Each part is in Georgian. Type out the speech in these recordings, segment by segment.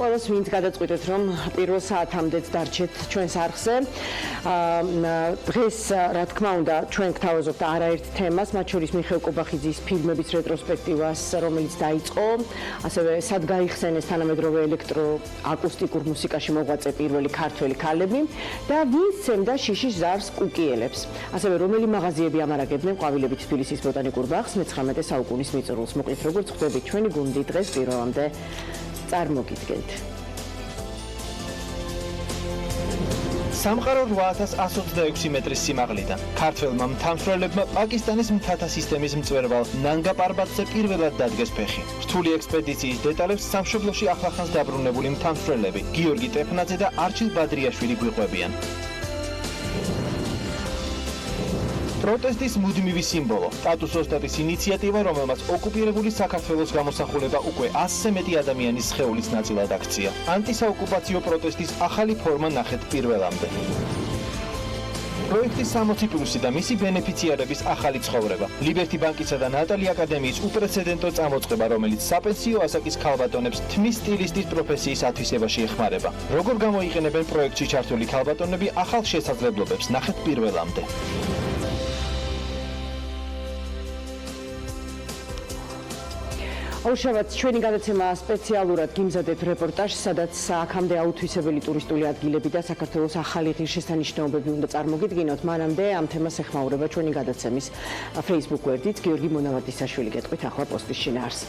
ყველას ვინც გადაწყვიტეთ რომ პირველ საათამდეც დარჩეთ ჩვენს არხზე. დღეს რა თქმა უნდა ჩვენ გთავაზობთ არაერთ თემას, მათ შორის მიხეილ კობახიძის ფილმების რეტროსპექტივას, რომელიც დაიწყო, ასევე სად გაიხსენეს თანამედროვე ელექტროაკუსტიკურ მუსიკაში მოღვაწე პირველი ქართველი ქალები და ვინც ცემდა შიშის ზარს კუკიელებს. ასევე რომელი მაღაზიები ამარაგებდნენ ყვავილებით თბილისის ბოტანიკურ ბაღს 19 საუკუნის მიწურულს. მოკლედ როგორც ხვდებით ჩვენი გუნდი დღეს პირველამდე წარმოგიდგენთ. სამყარო 8126 მეტრის სიმაღლიდან ქართველმა მთამსვლელებმა პაკისტანის მთათა სისტემის მწვერვალ ნანგა პარბატზე პირველად დადგეს ფეხი. რთული ექსპედიციის დეტალებს სამშობლოში ახლახანს დაბრუნებული მთამსვლელები გიორგი ტეფნაძე და არჩილ ბადრიაშვილი გვიყვებიან. პროტესტის მუდმივი სიმბოლო, სტატუს ოსტატის ინიციატივა, რომელმაც ოკუპირებული საქართველოს გამოსახულება უკვე 100-ზე მეტი ადამიანის სხეულის ნაწილად აქცია. ანტისაოკუპაციო პროტესტის ახალი ფორმა ნახეთ პირველამდე. პროექტის 60+ და მისი ბენეფიციარების ახალი ცხოვრება. ლიბერტი ბანკისა და ნატალი აკადემიის უპრეცედენტო წამოწყება, რომელიც საპენსიო ასაკის ქალბატონებს თმის სტილისტის პროფესიის ათვისებაში ეხმარება. როგორ გამოიყენებენ პროექტში ჩართული ქალბატონები ახალ შესაძლებლობებს, ნახეთ პირველამდე. უშავად ჩვენი გადაცემა სპეციალურად გიმზადეთ რეპორტაჟს, სადაც აქამდე აუთვისებელი ტურისტული ადგილები და საქართველოს ახალი ღირსშესანიშნაობები უნდა წარმოგიდგინოთ. მანამდე ამ თემას ეხმაურება ჩვენი გადაცემის Facebook გვერდით გიორგი მონავატისაშვილი. გეტყვით ახლა პოსტის შინაარსს.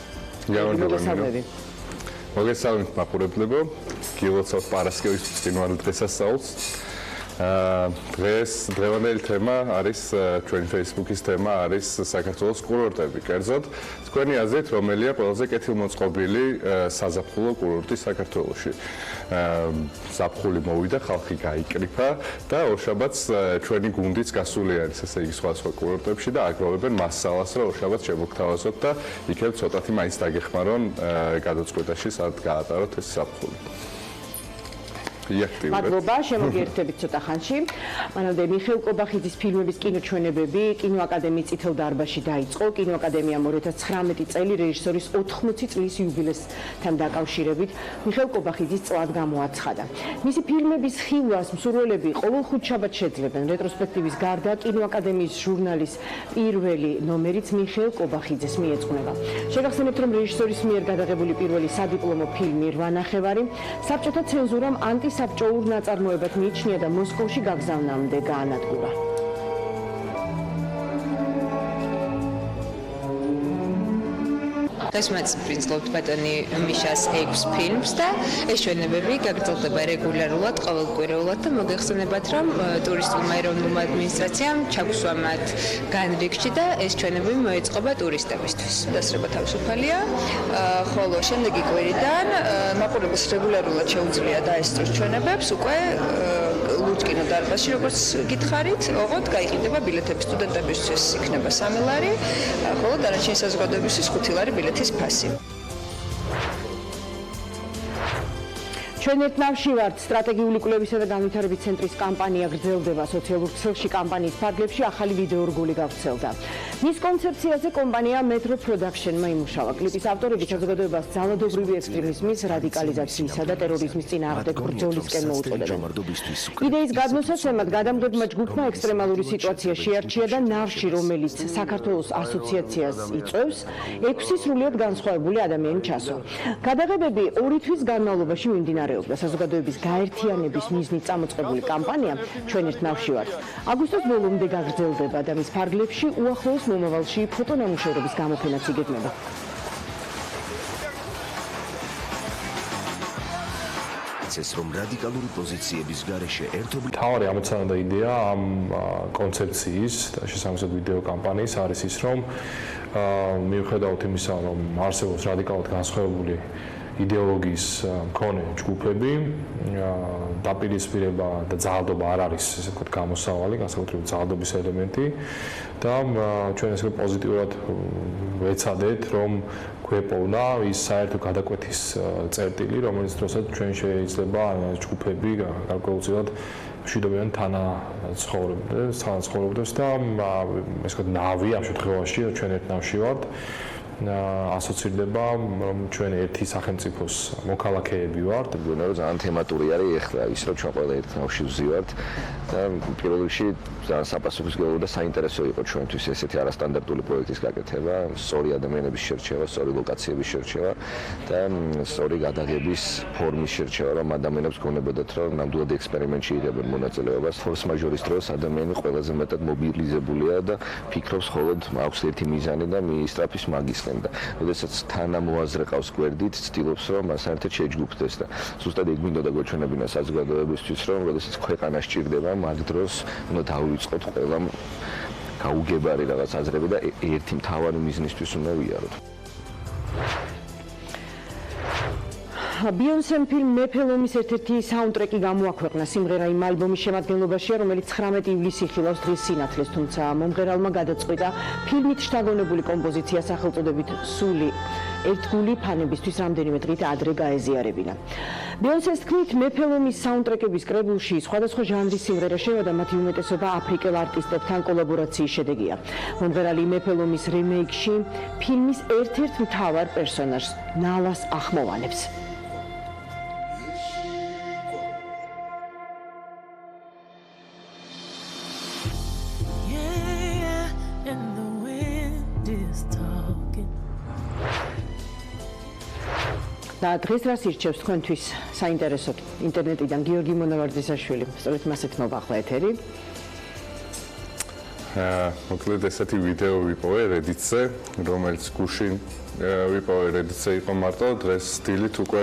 მოგესალმებით მაყურებლებო, გილოცავთ პარასკევის ბრწყინვალე დღესასწაულს. დღევანდელი თემა არის ჩვენი Facebook-ის თემა არის საქართველოს კურორტები. კერძოდ, თქვენი აზრით, რომელია ყველაზე კეთილმოწყობილი საზაფხულო კურორტი საქართველოში. ზაფხული მოვიდა, ხალხი გაიკრიფა და ორშაბათს ჩვენი გუნდიც გასული არის, ესე იგი, სხვა კურორტებში და აგროვებენ მასალას, რომ ორშაბათს შემოგთავაზოთ და იქნებ ცოტათი მაინც დაგეხმარონ გადაწყვეტაში, სად გაატაროთ ეს ზაფხული. მადლობა, შემოგიერთებით ცოტა ხანში. მანამდე მიხეილ კობახიძის ფილმების კინოჩვენებები კინოაკადემიის წითელ დარბაზში დაიწყო. კინოაკადემიამ 2019 წელი რეჟისორის 80 წლის იუბილესთან დაკავშირებით მიხეილ კობახიძის წლად გამოაცხადა. მისი ფილმების ხილვას მსურველები ყოველ ხუთშაბათს შეძლებენ. რეტროსპექტივის გარდა კინოაკადემიის ჟურნალის პირველი ნომერიც მიხეილ კობახიძეს მიეძღვნება. შეგახსენებთ, რომ რეჟისორის მიერ გადაღებული პირველი სადიპლომო ფილმი 8 ნახევარი საბჭოთა ცენზურამ საბჭოურ ნაწარმოებად მიიჩნია და მოსკოვში გაგზავნამდე გაანადგურა. დასმაც პრინცლობთ ბატონი მიშას 6 ფილმს და ეს ჩვენებები გაგრძელდება რეგულარულად, ყოველკვირეულად და მოგეხსენებათ, რომ ტურისტულმა ეროვნულმა ადმინისტრაციამ ჩაგვსვა მათ განრიგში და ეს ჩვენებები მოეწყობა ტურისტებისთვის. დასრება თავისუფალია, ხოლო შემდეგი კვირიდან მაყურებელს რეგულარულად შეუძლია დაესწროს ჩვენებებს უკვე ლურჯ კინოდარბაზში, როგორც გითხარით, ოღონდ გაიყიდება ბილეთები სტუდენტებისთვის იქნება 3 ლარი, ხოლო დანარჩენი საზოგადოებისთვის 5 ლარი ბილეთი ფასი. ჩვენ ერთნავში ვართ. სტრატეგიული კვლევისა და განვითარების ცენტრის კამპანია გრძელდება. სოციალურ ქსელში კამპანიის ფარგლებში ახალი ვიდეორგული გავრცელდა. მის კონცეფციაზე კომპანია Metro Production-მა იმუშავა. კლიპის ავტორები საზოგადოებას ძალადობრივი ექსტრემიზმის, რადიკალიზაციისა და ტერორიზმის წინააღმდეგ ბრძოლისკენ მოუწოდებენ. იდეის გადმოსაცემად გადამღებმა ჯგუფმა ექსტრემალური სიტუაცია შეარჩია და ნავში, რომელიც საქართველოს ასოციაციას იწვევს, 6 სრულიად განსხვავებული ადამიანი ჩასვა. გადაღებები 2 თვის განმავლობაში მიმდინარეობდა. საზოგადოების გაერთიანების მიზნით წამოწყებული კამპანია ჩვენ ერთნავში ვართ. აგვისტოს ბოლომდე გაგრძელდება და მის ფარგლებში უახლოეს მომავალში ფოტონამუშევრების გამოფენაც იგეგმება. ეს რომ რადიკალური პოზიციების გარეშე ერთობლივ თავარი ამოცანა და იდეა ამ კონცეფციის და შესაბამისად ვიდეო კამპანიის არის ის, რომ მიუხედავად იმისა, რომ არსებობს რადიკალურად განსხვავებული იდეოლოგიის მქონე ჯგუფები, დაპირისპირება და ძალადობა არ არის, ესე ვთქვათ, გამოსავალი, განსაკუთრებით ძალადობის ელემენტი და ჩვენ ესე პოზიტიურად ვეცადეთ, რომ გვეპოვნა ის საერთო გადაკვეთის წერტილი, რომელიც დროსაც ჩვენ შეიძლება ჯგუფები გარკვეულწილად მშვიდობიან თანაცხოვრებდეს და ეს ვთქვათ, ნავი ამ შემთხვევაში ჩვენ ერთ ნავში ვართ. ასოცირდება, რომ ჩვენ ერთი სახელმწიფოს მოქალაქეები ვართ. მგონია რომ ძალიან თემატური არის ეხლა ის რომ ჩვენ ყველა ერთნავში ვზივართ და პირველ რიგში ძალიან საპასუხისმგებლო და საინტერესო იყო ჩვენთვის ესეთი არასტანდარტული პროექტის გაკეთება, სწორი ადამიანების შერჩევა, სწორი ლოკაციების შერჩევა და სწორი გადაღების ფორმის შერჩევა, რომ ადამიანებს გონებოდათ, რომ ნამდვილად ექსპერიმენტში იღებენ მონაწილეობას. ფორს მაჟორის დროს ადამიანი ყველაზე მეტად მობილიზებულია და ფიქრობს მხოლოდ აქვს ერთი მიზანი და მიისწრაფის მაგისკენ და როდესაც თანამოაზრე ყავს გვერდით, ცდილობს რომ მასთან შეჯგუფდეს და ზუსტად ეგ მინდოდა გვეჩვენებინა საზოგადოებისთვის, რომ როდესაც ქვეყანა სჭირდება, მაგ დროს უნდა დავიწყოთ ყველამ გაუგებარი რაღაც აზრები და ერთი მთავარი მიზნისთვის უნდა ვიაროთ. ბიონსემ ფილმ მეფელომის ერთ-ერთი საუნდტრეკი გამოაქვეყნა. სიმღერა იმ ალბომის შემადგენლობაშია, რომელიც 19 ივლისს იხილავს დღის სინათლეს, თუმცა მომღერალმა გადაწყვიტა ფილმით შთაგონებული კომპოზიცია სახელწოდებით სული ერთგული ფანებისთვის რამდენიმე დღით ადრე გაეზიარებინა. ბიონსეს თქმით, მეფელომის საუნდტრეკების კრებულში სხვადასხვა ჟანრის სიმღერა შევა, მათი უმეტესობა აფრიკელ არტისტებთან კოლაბორაციის შედეგია. მომღერალი მეფელომის რემეიკში ფილმის ერთ-ერთ მთავარ პერსონაჟს, ნალას ახმოვანებს. და დღეს რას ირჩევს თქვენთვის საინტერესოდ ინტერნეტიდან გიორგი მონავარდისაშვილი, სწორედ მასეთ მოვახლა ეთერი. მოკლედ ესეთი ვიდეო ვიპოვე Reddit-ზე, რომელიც გუშინ ვიპოვე Reddit-ზე იყო მარტო, დღეს სტილით უკვე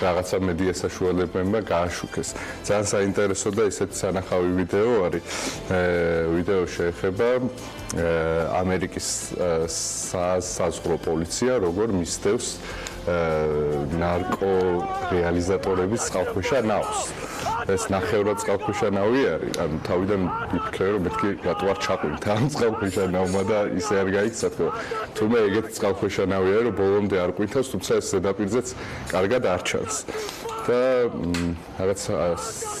რაღაცა მედია საშუალებებმა გააშუქეს. ძალიან საინტერესო და ესეთი სანახავი ვიდეო არის. ვიდეო შეეხება ამერიკის საზღვრო პოლიცია როგორ მისდევს ნარკო რეალიზატორების წყალქვეშა ნავს. ეს ნახევრად წყალქვეშა ნავი არის. ანუ თავიდან ვიფიქრე რომ მეთქი რატო არ ჩაყვინთ ამ წყალქვეშა ნავმა და ისე არ გაიქცათ, რომ თუმცა ეგეთი წყალქვეშა ნავი არის, რომ ბოლომდე არ ყვინთავს, თუმცა ეს ზედაპირზეც კარგად არ ჩანს. და რაღაც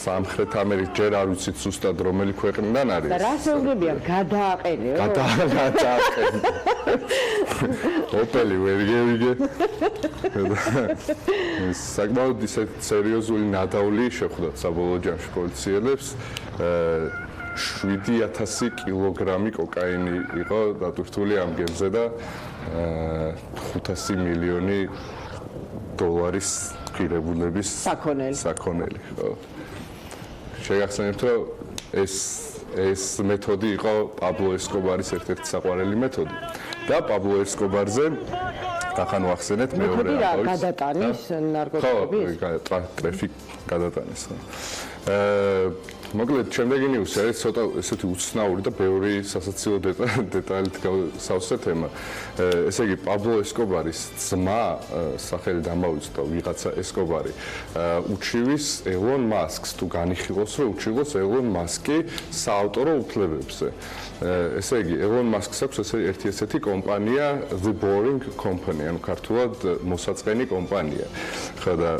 სამხრეთ ამერიკის ჯერ არ ვიცით ზუსტად რომელი ქვეყნიდან არის. და რა შეუგებია გადააყენე? გადააყენე. ოპელი ვერ გევიგე. საკმაოდ ისეთ სერიოზული ნადავლი შეხვდათ საბოლოო ჯამში პოლიციელებს. 7000 კილოგრამი კოკაინი იყო დატვირთული ამ გემზე და 500 მილიონი დოლარის ღირებულების საქონელი. შეგახსენებთ, რომ ეს მეთოდი იყო პაბლო ესკობარის ერთ-ერთი საყვარელი მეთოდი და პაბლო ესკობარზე ახან ვახსენეთ მეორე ამბავს. გადატანის ნარკოტიკების? ხო, ტრაფიკ გადატანის. მოკლედ, შემდეგი ნიუსი არის ცოტა ესეთი უცნაური და ბევრი სასაცილო დეტალით გავსავსე თემა. ესე იგი, პაბლო ესკობარის ძმა, სახელით ამოვიწოდა ვიღაცა ესკობარი, უჩივის ელონ მასკს, თუ განიხილავს, რომ უჩივლოს ელონ მასკი საავტორო უფლებებზე. ესე იგი, ელონ მასკს აქვს ერთი ესეთი კომპანია The Boring Company, ანუ ქართულად მოსაწყენი კომპანია. ხო და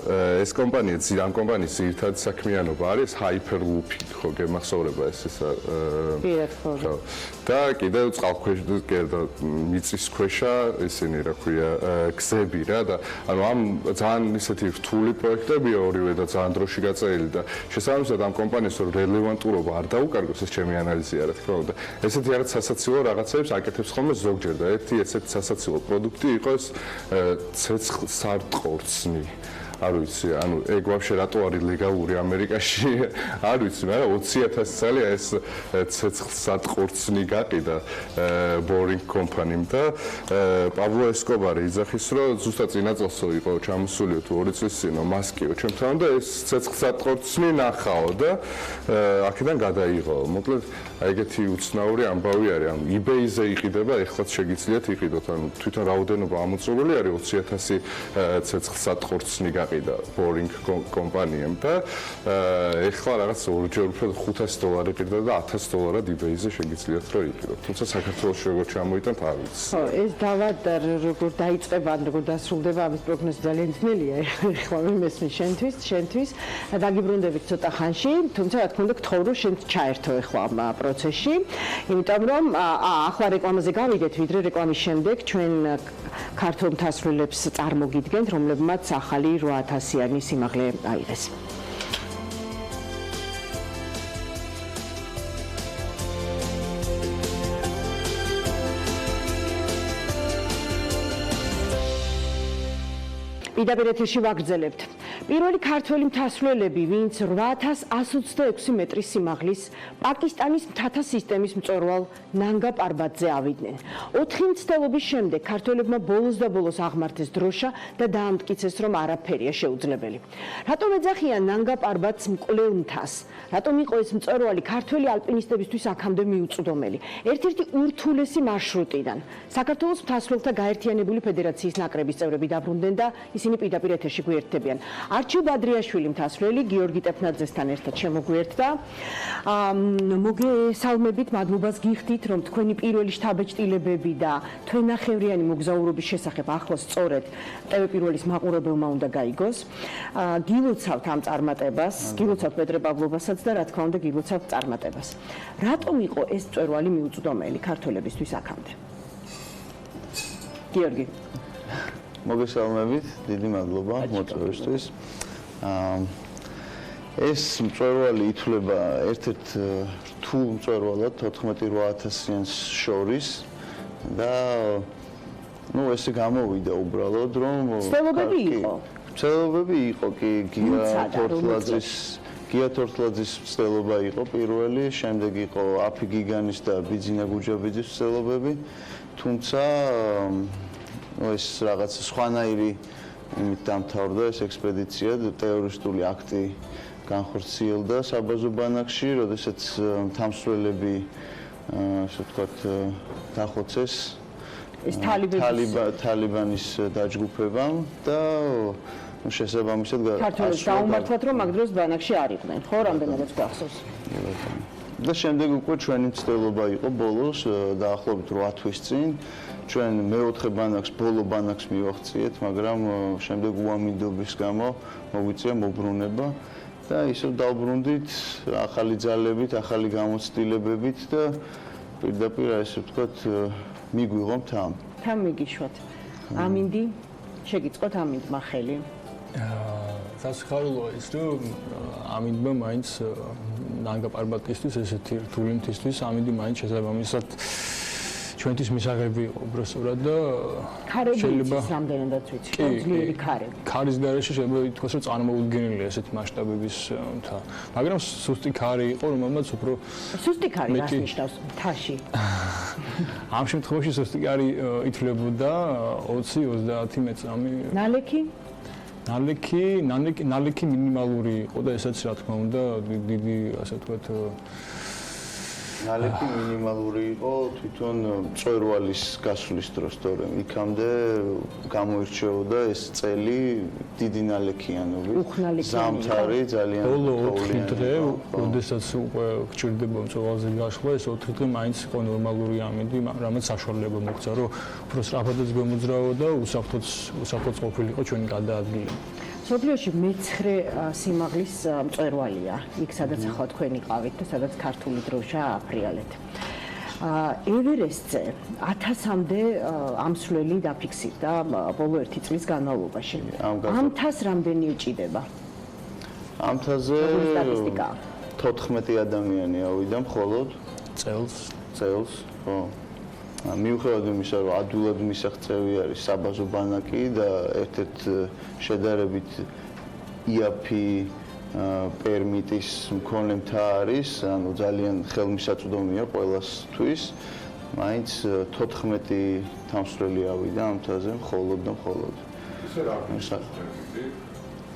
ეს კომპანია, ამ კომპანიის ძირითადი საქმიანობა არის Hyperloop. ხო, გემახსოვრება ეს ხო. და კიდევ წყალქვეშა, მიწისქვეშა, ისინი რა ქვია, გზები რა და ანუ ამ ძალიან ისეთი რთული პროექტებია ორივე და ძალიან დროში გაწერილი და შესაბამისად ამ კომპანიას რელევანტურობა არ დაუკარგოს, ეს ჩემი ანალიზია რა თქმა უნდა. ესეთი რაღაც სასაცილო რაღაცებს აკეთებს ხოლმე ზოგჯერ და ერთი ესეთი სასაცილო პროდუქტი იყო ეს ცეცხლსარტყორცნი. არ ვიცი, ანუ ეგ ვაფშე რატო არის ლეგალური ამერიკაში? არ ვიცი, მაგრამ 20000 წელი ეს ცეცხლსარტყორცნი გაყიდა Boring Company-მ და პაბლო ესკობარი იძახის, რომ ზუსტად წინა წელსო იყო ჩამოსული თუ 2 წლის წინო მასკიო ჩემთან და ეს ცეცხლსარტყორცნი ნახაო და აქედან გადაიღო. მოკლედ ეგეთი უცნაური ამბავი არის, ანუ eBay-ზე იყიდება, ეხლაც შეგიძლიათ იყიდოთ, ანუ თვითონ რაოდენობა ამოწურული არის 20000 ცეცხლსარტყორცნი გაყიდა. გაყიდა boring კომპანიამ და ეხლა რაღაც ორჯერ უფრო $500 ყიდა და $1000 eBay-ზე შეგიძლიათ რომ იყიდოთ. თუმცა საქართველოში როგორ ჩამოიტანთ არ ვიცი. ხო, ეს დავა როგორ დაიწყება, როგორ დასრულდება, ამის პროგნოზი ძალიან ძნელია. ეხლა მე მესმის შენთვის დაგიბრუნდებით ცოტა ხანში, თუმცა რა თქმა უნდა გთხოვ რომ შენ ჩაერთო ეხლა ამ პროცესში, იმიტომ რომ ახლა რეკლამაზე გავიდეთ, ვიდრე რეკლამის შემდეგ ჩვენ ქართულ მთასვლელებს წარმოგიდგენთ, რომლებმაც ახალი 8000-იანი სიმაღლე აიღეს. პირდაპირ ეთერში ვაგრძელებთ. პირველი ქართველი მთასვლელები, ვინც 8126 მეტრის სიმაღლის პაკისტანის მთათა სისტემის მწვერვალ ნანგა პარბატზე ავიდნენ. 4 მცდელობის შემდეგ ქართველებმა ბოლოს და ბოლოს აღმართეს დროშა და დაამტკიცეს, რომ არაფერია შეუძლებელი. რატომ ეძახიან ნანგა პარბატს მკვლელ მთას? რატომ იყო ეს მწვერვალი ქართველი ალპინისტებისთვის აქამდე მიუწვდომელი? ერთ-ერთი ურთულესი მარშრუტიდან. საქართველოს მთასვლელთა გაერთიანებული ფედერაციის ნაკრების წევრები დაბრუნდნენ და ისინი პირდაპირ ეთერში გვერდებიან. არჩილ ბადრიაშვილი მთასვლელი გიორგი ტეფნაძესთან ერთად შემოგვერდდა. მოგესალმებით, მადლობას გიხდით, რომ თქვენი პირველი შთაბეჭდილებები და თვენახევრიანი მოგზაურობის შესახებ ახლოს სწორედ ტევ პირველის მაყურებელმა უნდა გაიგოს. გილოცავთ ამ წარმატებას, გილოცავთ პეტრე პავლოვასაც და რა თქმა უნდა გილოცავთ წარმატებას. რატომ იყო ეს მწვერვალი მიუწვდომელი ქართველებისთვის აქამდე? გიორგი მოგესალმებით, დიდი მადლობა მოწვევისთვის. ეს მწვერვალი ითვლება ერთ-ერთ რთულ მწვერვალად 14800-იანს შორის და ესე გამოვიდა უბრალოდ რომ მცდელობები იყო. მცდელობები იყო კი გია თორთლაძის მცდელობა იყო პირველი, შემდეგ იყო აფი გიგანის და ბიძინა გუჯაბიძის მცდელობები, თუმცა ეს რაღაც სხვანაირი იმით დამთავრდა ეს ექსპედიცია, ტერორისტული აქტი განხორციელდა საბაზო ბანაკში, როდესაც მთამსვლელები ასე ვთქვათ დახოცეს ეს თალიბანის დაჯგუფებამ და შესაბამისად ქართველებს დაუმართლათ, რომ მაგ დროს ბანაკში არ იყვნენ, ხო, რამდენადაც გახსოვს. და შემდეგ უკვე ჩვენი მცდელობა იყო ბოლოს დაახლოებით 8 თვის წინ. ჩვენ მეოთხე ბანაკს, ბოლო ბანაკს მივაღწიეთ, მაგრამ შემდეგ უამინდობის გამო მოგვიწია მოbrunება და ისევ დავბრუნდით ახალი ძალებით, ახალი გამოცდილებებით და პირდაპირ ასე ვთქვათ მიგვიღო თან. თან მიგიშვათ. ამინდი, შეგიწყოთ ამინდმა ხელი. სასიხარულოა ის, რომ ამინდმა მაინც ნანგა პარბატისთვის ესეთი რთული მთისთვის ამინდი მაინც შესაბამისად ჩვენთვის მისაღები იყო უბრალოდ და შეიძლება რამდენადაც ვიცი, ძლიერი ქარები. ქარის გარეშე შეიძლება ითქვას, რომ წარმოუდგენელია ესეთი მასშტაბების მთა. მაგრამ სუსტი ქარი იყო, რომელმაც უფრო სუსტი ქარი რას ნიშნავს მთაში? ამ შემთხვევაში სუსტი ქარი ითვლებოდა 20-30 მეწამი. ნალექი? ნალექი მინიმალური იყო და ესაც რა თქმა უნდა დიდი ასე ვთქვათ ნალექი მინიმალური იყო თვითონ მწვერვალის გასვლის დროს, თორემ იქამდე გამოირჩეოდა ეს წელი დიდი ნალექიანობით. ზამთარი ძალიან ბოლო 4 დღე, როდესაც უკვე გჭირდება მწვერვალზე გასვლა, ეს 4 დღე მაინც იყო ნორმალური ამინდი, რამაც საშუალება მოგვცა, რომ უფრო სწრაფადაც გამოძრავო და უსაფრთხოც ყოფილიყო ჩვენი გადაადგილება. სოფლიოში მე-9 სიმაღლის მწვერვალია, იქ სადაც ახლა თქვენი ყავით და სადაც ქართული დროშა აფრიალეთ. ევერესტზე 1000-მდე ამსვლელი დაფიქსირდა ბოლო 1 წლის განმავლობაში. ამ მთას რამდენი უჭიდება? ამ მთაზე 14 ადამიანი ავიდა მხოლოდ წელს, ხო. მიუხედავად იმისა, რომ ადვილად მისაღწევი არის საბაზო ბანაკი და ერთ-ერთ შედარებით იაფი პერმიტის მქონე მთა არის, ანუ ძალიან ხელმისაწვდომია ყველასთვის. მაინც 14 თამსვლელი ავიდა ამ მთაზე მხოლოდ და მხოლოდ. ისე რა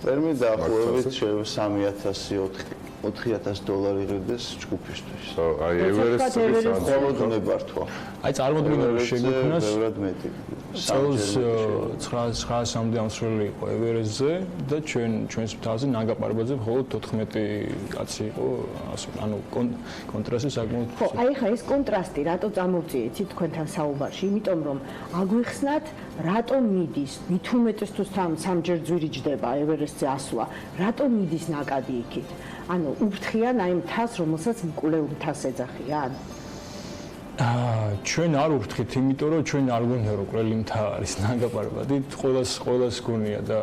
პერმიტი დაახლოებით 3000-4. $4,000 იღებდეს ჯგუფისთვის. აი ევერესტის მხოლოდ მებართვა. აი წარმოდგენაში შეგვექნას ბევრად მეტი. წელს 900-მდე ამსვლელი იყო ევერესტზე და ჩვენს მთაზე ნაგაპარბაძე მხოლოდ 14 კაცი იყო, ანუ კონტრასტი საკმაოდ. ხო, აი ხა ეს კონტრასტი რატო წამოვწიეთ თქვენთან საუბარში? იმიტომ რომ აგვიხსნათ რატომ მიდის, მით უმეტეს თუ სამჯერ ძვირი ჯდება ევერესტზე ასვლა, რატომ მიდის ნაკადი იქით? ანუ უფრთხიან აი მთას, რომელსაც მკვლევ მთას ეძახიან? ჩვენ არ უფრთხით, იმიტომ რომ ჩვენ არ გვინდა რომ ყველი მთა არის ნაგაპარბადი, ყველას გონია და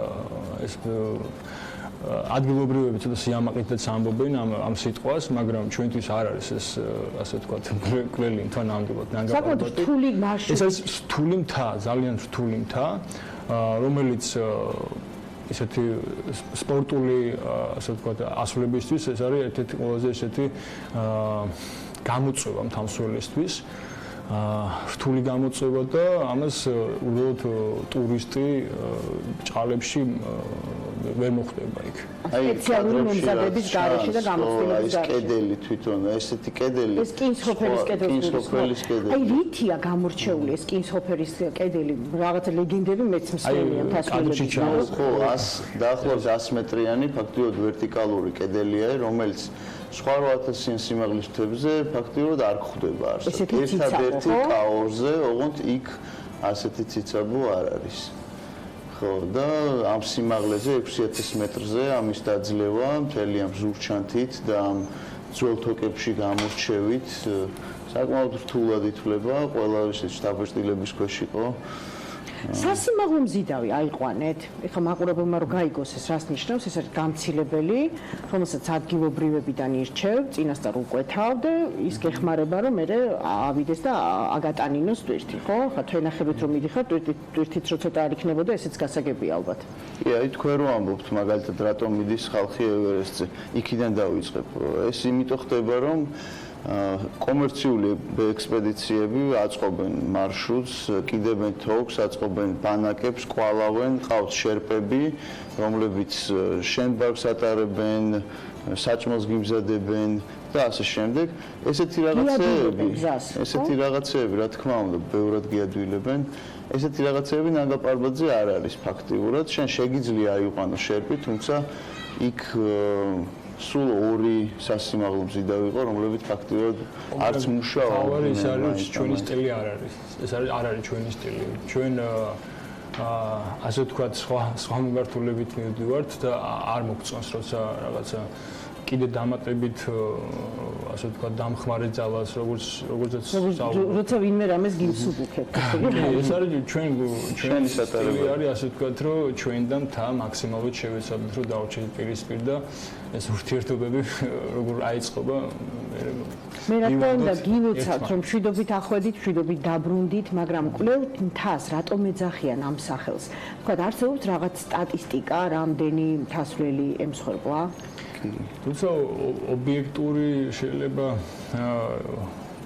ეს ადგილობრივები ცოტა სიამაყითაც ამბობენ ამ სიტყვას, მაგრამ ჩვენთვის არ არის ეს ასე ვთქვათ ყველი მთა ნამდვილად ნაგაპარბადი. საკმაოდ რთული მარშრუტი. ეს არის რთული მთა, ძალიან რთული მთა, რომელიც ესეთი სპორტული ასე ვთქვათ ასვლებისთვის ეს არის ერთ-ერთი ყველაზე ესეთი გამოწვევა მთამსვლელისთვის. რთული გამოწვევა და ამას უბრალოდ ტურისტი ჭალებში ვერ მოხდება იქ. სპეციალური მომზადების გარეშე და გამოცდილების გარეშე. ეს კედელი თვითონ, ესეთი კედელი. ეს კინსჰოფერის კედელი. აი რითია გამორჩეული ეს კინსჰოფერის კედელი? რაღაცა ლეგენდები მეც მსმენია მთასვლელებში. ხო, დაახლოებით 100 მეტრიანი ფაქტიურად ვერტიკალური კედელია, რომელიც სხვა 8000 სიმაღლის მთებზე ფაქტიურად არ გვხვდება არსად. ერთადერთი კაორზე, ოღონდ იქ ასეთი ციცაბო არ არის. ხო, და ამ სიმაღლეზე 6000 მეტრზე ამის დაძლევა მთელი ამ ზურჩანთით და ამ ძველ თოკებში გამორჩევით საკმაოდ რთულად ითვლება, ყველა ეს დაბეჭდილების ქვეშ იყო. სასიმაღლო მზიდავი აიყვანეთ. ეხლა მაყურებელმა რომ გაიგოს ეს რას ნიშნავს, ეს არის გამცილებელი, რომელსაც ადგილობრივებიდან ირჩევ, წინასწარ უკვეთავ და ის გეხმარება რომ მე ავიდეს და აგატანინოს ტვირთი, ხო? ხა თქვენახებით რომ მიდიხარ ტვირთიც რო ცოტა არ იქნებოდა, ესეც გასაგებია ალბათ. კი, აი თქვენ რო ამბობთ მაგალითად რატომ მიდის ხალხი ევერესტზე, იქიდან დავიწყებ. ეს იმიტომ ხდება რომ კომერციული ექსპედიციები აწყობენ მარშრუტს, კიდებენ თოქს, აწყობენ ბანაკებს, კვალავენ, ყავთ შერპები, რომლებიც შენბარგს ატარებენ, საჭმელს გიმზადებენ და ასე შემდეგ. ესეთი რაღაცეები, რა თქმა უნდა, ბევრად გიადვილებენ. ესეთი რაღაცეები ნაგაპარბაძე არ არის ფაქტიურად. შენ შეგიძლია აიყვანო შერპი, თუმცა იქ სულ ორი სასიმაღლო მზიდავი იყო, რომლებიც ფაქტიურად არც მუშაობენ. ეს არის ჩვენი სტილი არ არის. ეს არ არის ჩვენი სტილი. ჩვენ ასე ვთქვათ, სხვა მიმართულებით მივდივართ და არ მოგწონს, როცა რაღაცა კიდე დამატებით ასე ვთქვათ, დამხმარე ძალას, როგორცაც როცა ვინმე რამეს გიმსუბუქებთ. ეს არის ჩვენი სტილი არის, ასე ვთქვათ, რომ ჩვენთან მთა მაქსიმალურად შევეცადოთ, რომ დავრჩეთ პირისპირ და ეს ურთიერთობები როგორ აიწყობა მე რა თქმა უნდა გილოცავთ რომ მშვიდობით ახვედით, მშვიდობით დაბრუნდით, მაგრამ კვლევ მთას რატომ ეძახიან ამ სახელს? თქვა არსებობს რაღაც სტატისტიკა, რამდენი მთასვლელი ემსხვერპლა? თუმცა ობიექტური შეიძლება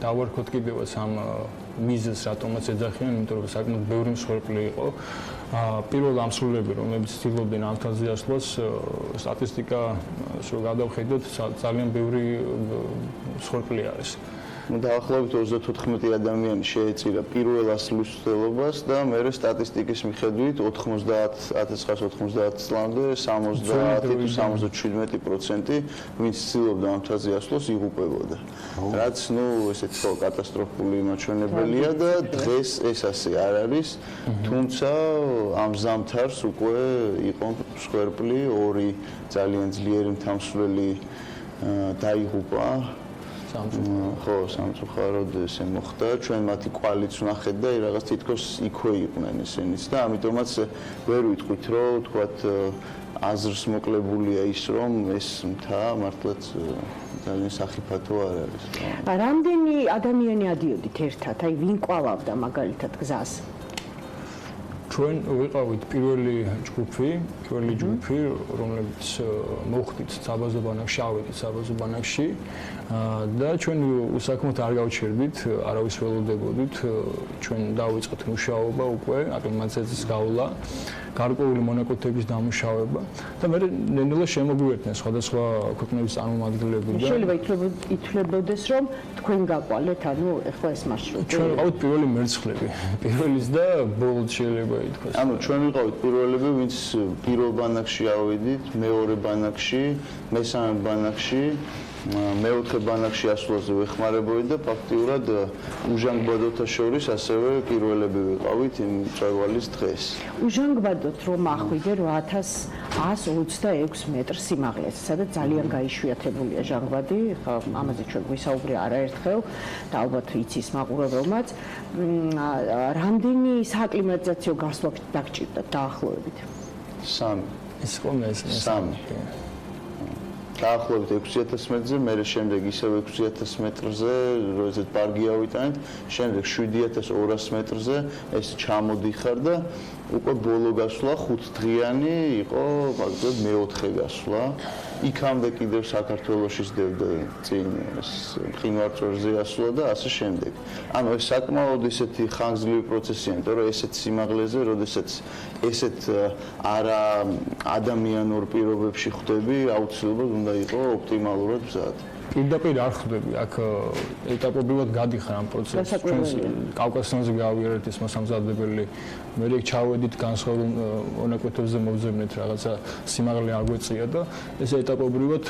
დავარქოთ კიდევაც ამ მიზეზს რატომაც ეძახიან, იმიტომ რომ საკმაოდ ბევრი მსხვერპლი იყო. პირველ ამსრულებელი, რომლებიც ცდილობდნენ ამ მთაზე ასვლას, სტატისტიკა რო გადავხედოთ, ძალიან ბევრი მსხვერპლი არის. დაახლოებით 34 ადამიანი შეეწირა პირველ ასვლის მცდელობას და მერე სტატისტიკის მიხედვით 1990 წლამდე 70-77% ვინც ცდილობდა ამ მთაზე ასვლას იღუპებოდა. რაც ესეთი კატასტროფული მაჩვენებელია და დღეს ეს ასე არ არის, თუმცა ამ ზამთარს უკვე იყო მსხვერპლი, ორი ძალიან ძლიერი მთამსვლელი დაიღუპა. ხო, სამწუხაროდ ესე მოხდა. ჩვენ მათი კვალიც ვნახეთ და რაღაც თითქოს იქვე იყვნენ ესენიც და ამიტომაც ვერ ვიტყვით, რომ თქვათ აზრს მოკლებულია ის, რომ ეს მთა მართლაც ძალიან სახიფათო არ არის. რამდენი ადამიანი ადიოდით ერთად? აი ვინ კვალავდა მაგალითად გზას? ჩვენ ვიყავით პირველი ჯგუფი, რომელიც მოხდით საბაზო ბანაკში, ავედით საბაზო ბანაკში და ჩვენ უსაქმოდ არ გავჩერდით, არავის ველოდებოდით, ჩვენ დავიწყეთ მუშაობა უკვე, აკლიმატიზაციის გავლა, გარკვეული მონაკვეთების დამუშავება და მე ნელ-ნელა შემოგვიერთდნენ სხვადასხვა ქვეყნების წარმომადგენლები და შეიძლება ითვლებოდეს, რომ თქვენ გაყვალეთ, ანუ ეხლა ეს მარშრუტი. ჩვენ ვიყავით პირველი მერცხლები, პირველის და ბოლოს შეიძლება ითქვას. ანუ ჩვენ ვიყავით პირველები, ვინც პირველ ბანაკში ავედით, მეორე ბანაკში, მესამე ბანაკში, მეოთხე ბანაკში ასვლაზე ვეხმარებოდით და ფაქტიურად უჟანგბადოთა შორის ასევე პირველები ვიყავით იმ წვევალის დღეს. უჟანგბადოთ რომ ახვიდე 8126 მეტრ სიმაღლეზე, სადაც ძალიან გაიშვიათებულია ჟანგბადი, ხა ამაზე ჩვენ გვისაუბრია არაერთხელ და ალბათ იცის მაყურებელმაც. რამდენი სააკლიმატიზაციო გასვლა დაგჭირდათ დაახლოებით? 3. ეს ხოლმე ეს 3. დაახლოებით 6000 მეტრზე, მე შემდეგ ისევ 6000 მეტრზე, როდესაც პარგი ავიტანეთ, შემდეგ 7200 მეტრზე ეს წამოდიხარ და უკვე ბოლო გასვლა 5 დღიანი იყო, მაგალითად მეოთხე გასვლა. იქამდე კიდევ საქართველოში სდევდა წინ მყინვარწვერზე ასვლა და ასე შემდეგ. ანუ ეს საკმაოდ ისეთი ხანგრძლივი პროცესია, იმიტომ რომ ესეთ სიმაღლეზე, როდესაც ესეთ არა ადამიანურ პირობებში ხვდები, აუცილებლად უნდა იყოს ოპტიმალურად მზად. პირდაპირ არ ხვდები, აქ ეტაპობრივად გადიხარ ამ პროცესს. ჩვენ კავკასიონზე გავიარეთ ეს მოსამზადებელი, მე ჩავედით განსხვავებულ მონაკვეთებზე მოვძებნეთ რაღაცა სიმაღლე აგვეწია და ეს ეტაპობრივად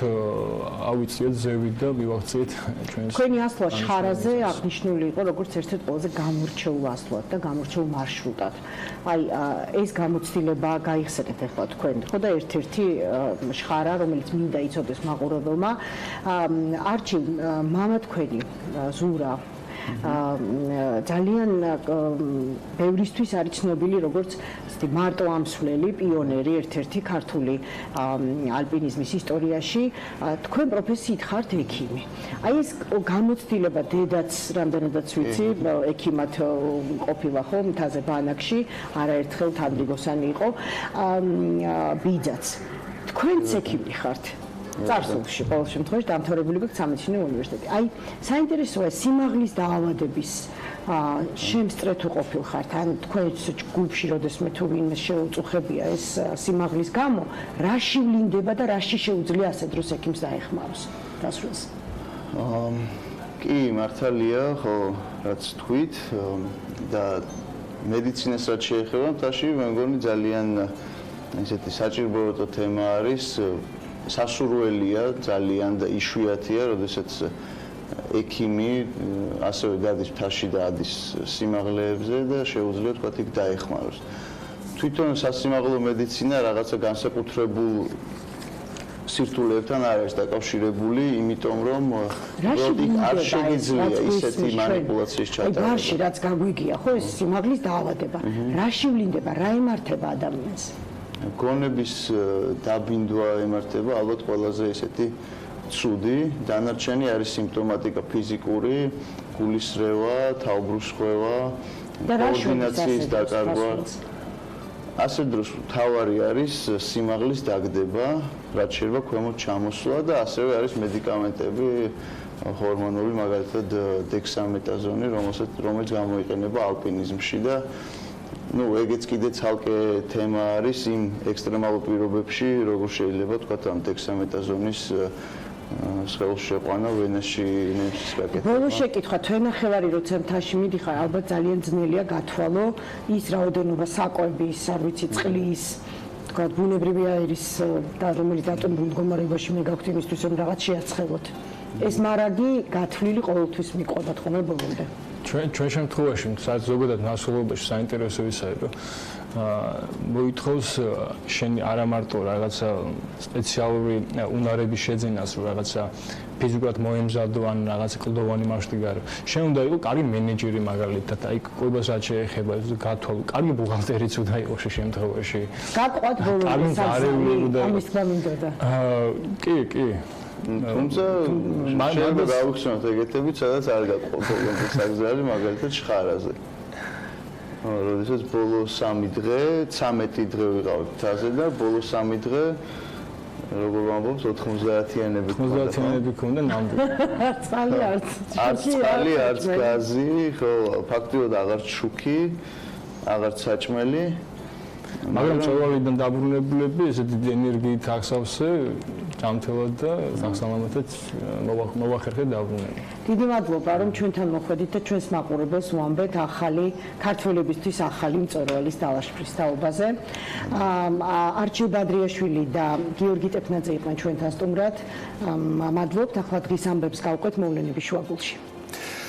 ავიწიეთ ზევით და მივაღწიეთ ჩვენს. თქვენი ასვლა შხარაზე აღნიშნული იყო როგორც ერთ-ერთ ყველაზე გამორჩეულ ასვლად და გამორჩეულ მარშრუტად. აი ეს გამოცდილება გაიხსენეთ ახლა თქვენ, ხო და ერთ-ერთი შხარა, რომელიც მინდა იცოდეს მაყურებელმა, არჩილ მამა თქვენი ზურა ძალიან ბევრისთვის არის ცნობილი როგორც ისეთი მარტო ამსვლელი პიონერი ერთ-ერთი ქართული ალპინიზმის ისტორიაში. თქვენ პროფესიით ხართ ექიმი. აი ეს გამოცდილება დედაც რამდენადაც ვიცი, ექიმად ყოფილა ხო მთაზე ბანაკში, არაერთხელ თანრიგოსანი იყო, ბიძაც. თქვენც ექიმი ხართ. წარსულში ყოველ შემთხვევაში დამთავრებული გაქვთ სამედიცინო უნივერსიტეტი. აი, საინტერესოა სიმაღლის დაავადების შემსწრეთ უყოფილ ხართ. ან თქვენს ჯგუფში როდესმე თუ ვინმე შეუწუხებია ეს სიმაღლის გამო, რა შევლინდება და რაში შეუძლია ასეთ დროს ექიმს დაეხმაროს დასრულს? კი, მართალია, ხო, რაც თქვით და მედიცინას რაც შეეხება, თაში მე მგონი ძალიან ესეთი საჭიროებო თემა არის. სასურველია ძალიან და იშვიათია, როდესაც ექიმი ასევე გადის მთაში და ადის სიმაღლეებზე და შეუძლია თქვა იქ დაეხმაროს. თვითონ სასიმაღლო მედიცინა რაღაცა განსაკუთრებულ სირთულეებთან არ არის დაკავშირებული, იმიტომ რომ არ შეგიძლია ისეთი манипуляციის ჩატარება. გარში რაც გაგვიგია, ხო, ეს სიმაღლის დაავადება. რა შევლინდება, რა ემართება ადამიანს? გონების დაბინდვა ემართება ალბათ ყველაზე ესეთი ცუდი, დანარჩენი არის სიმპტომატიკა ფიზიკური, გულისრევა, თავბრუსხვევა, კოორდინაციის დაკარგვა. ასე დროს თავარი არის სიმაღლის დაგდება, რაც შეიძლება ქვემოთ ჩამოსვლა და ასევე არის მედიკამენტები, ჰორმონული, მაგალითად დექსამეტაზონი, რომელიც გამოიყენება ალპინიზმში და ну, ეგეც კიდე ცალკე თემა არის იმ ექსტრემალურ პირობებში, როგორ შეიძლება თქვა ამ დექსამეტაზონის სხეულში შეყვანა ვენაში ნემსის გაკეთება. ბოლო შეკითხვა, თქვენ ნახევარი როცა მთაში მიდიხარ, ალბათ ძალიან ძნელია გათვალო ის რაოდენობა საკვების, არ ვიცი, წყლის, თქვა ბუნებრივი აირის და რომელიც დატომებულ მდგომარეობაში მე გაქვთ იმისთვის რომ რაღაც შეაცხელოთ. ეს მარაგი გათვლილი ყოველთვის მიყვებათ ხოლმე ბოლომდე. ჩვენ შემთხვევაში ზოგადად მასშტაბობაში საინტერესო ისაა, რომ მოითხოვს შენ არა მარტო რაღაცა სპეციალური უნარების შეძენას, რომ რაღაცა ფიზიკურად მოემზადო ან რაღაცა კლდოვანი მასშტაბი გარო. შენ უნდა იყო კარგი მენეჯერი მაგალითად, აი კვებას რაც შეეხება, გათვალო, კარგი ბუღალტერიც უნდა იყოს შემთხვევაში. გაყვათ ბოლომდე საქმე, ამის თქმა მინდოდა. კი. თუმცა შეიძლება გავიხსენოთ ეგეთები, სადაც არ გაყოლ ბოლომდე საგზარი, მაგალითად შხარაზე. ჩვენ შემთხვევაში, ჩვენ ზოგადად მასშტაბებში საინტერესო ისაა, რომ მოითხოვს შენ არა მარტო რაღაცა სპეციალური უნარების შეძენას, რომ რაღაცა ფიზიკურად მოემზადო ან რაღაცა კლდოვანი მასშტაბი გარო. შენ უნდა იყო კარგი მენეჯერი მაგალითად, აი კვებას რაც შეეხება, გათვალო, კარგი ბუღალტერიც უნდა იყოს შემთხვევაში. თუმცა შეიძლება გავიხსენოთ ეგეთები, სადაც არ გაყოლ ბოლომდე საგზარი, მაგალითად შხარაზე. როდესაც ბოლო 3 დღე, 13 დღე ვიყავით თაზე და ბოლო 3 დღე როგორ ვამბობთ 90-იანები ქონდა. 90-იანები ქონდა ნამდვილად. წყალი არც. არც წყალი, არც გაზი, ხო, ფაქტიურად აღარც შუქი, აღარც საჭმელი. მაგრამ წვევალიდან დაბრუნებულები ესეთი დიდი ენერგიით აღსავსე ჯანმრთელად და სასალამათად მოვახერხეთ დაბრუნება. დიდი მადლობა რომ ჩვენთან მოხვედით და ჩვენს მაყურებელს ვამბეთ ახალი ქართველებისთვის ახალი მწვერვალის დალაშქრის თაობაზე. არჩილ ბადრიაშვილი და გიორგი ტეფნაძე იყვნენ ჩვენთან სტუმრად. მადლობთ, ახლა დღის ამბებს გავყვეთ მოვლენების შუაგულში.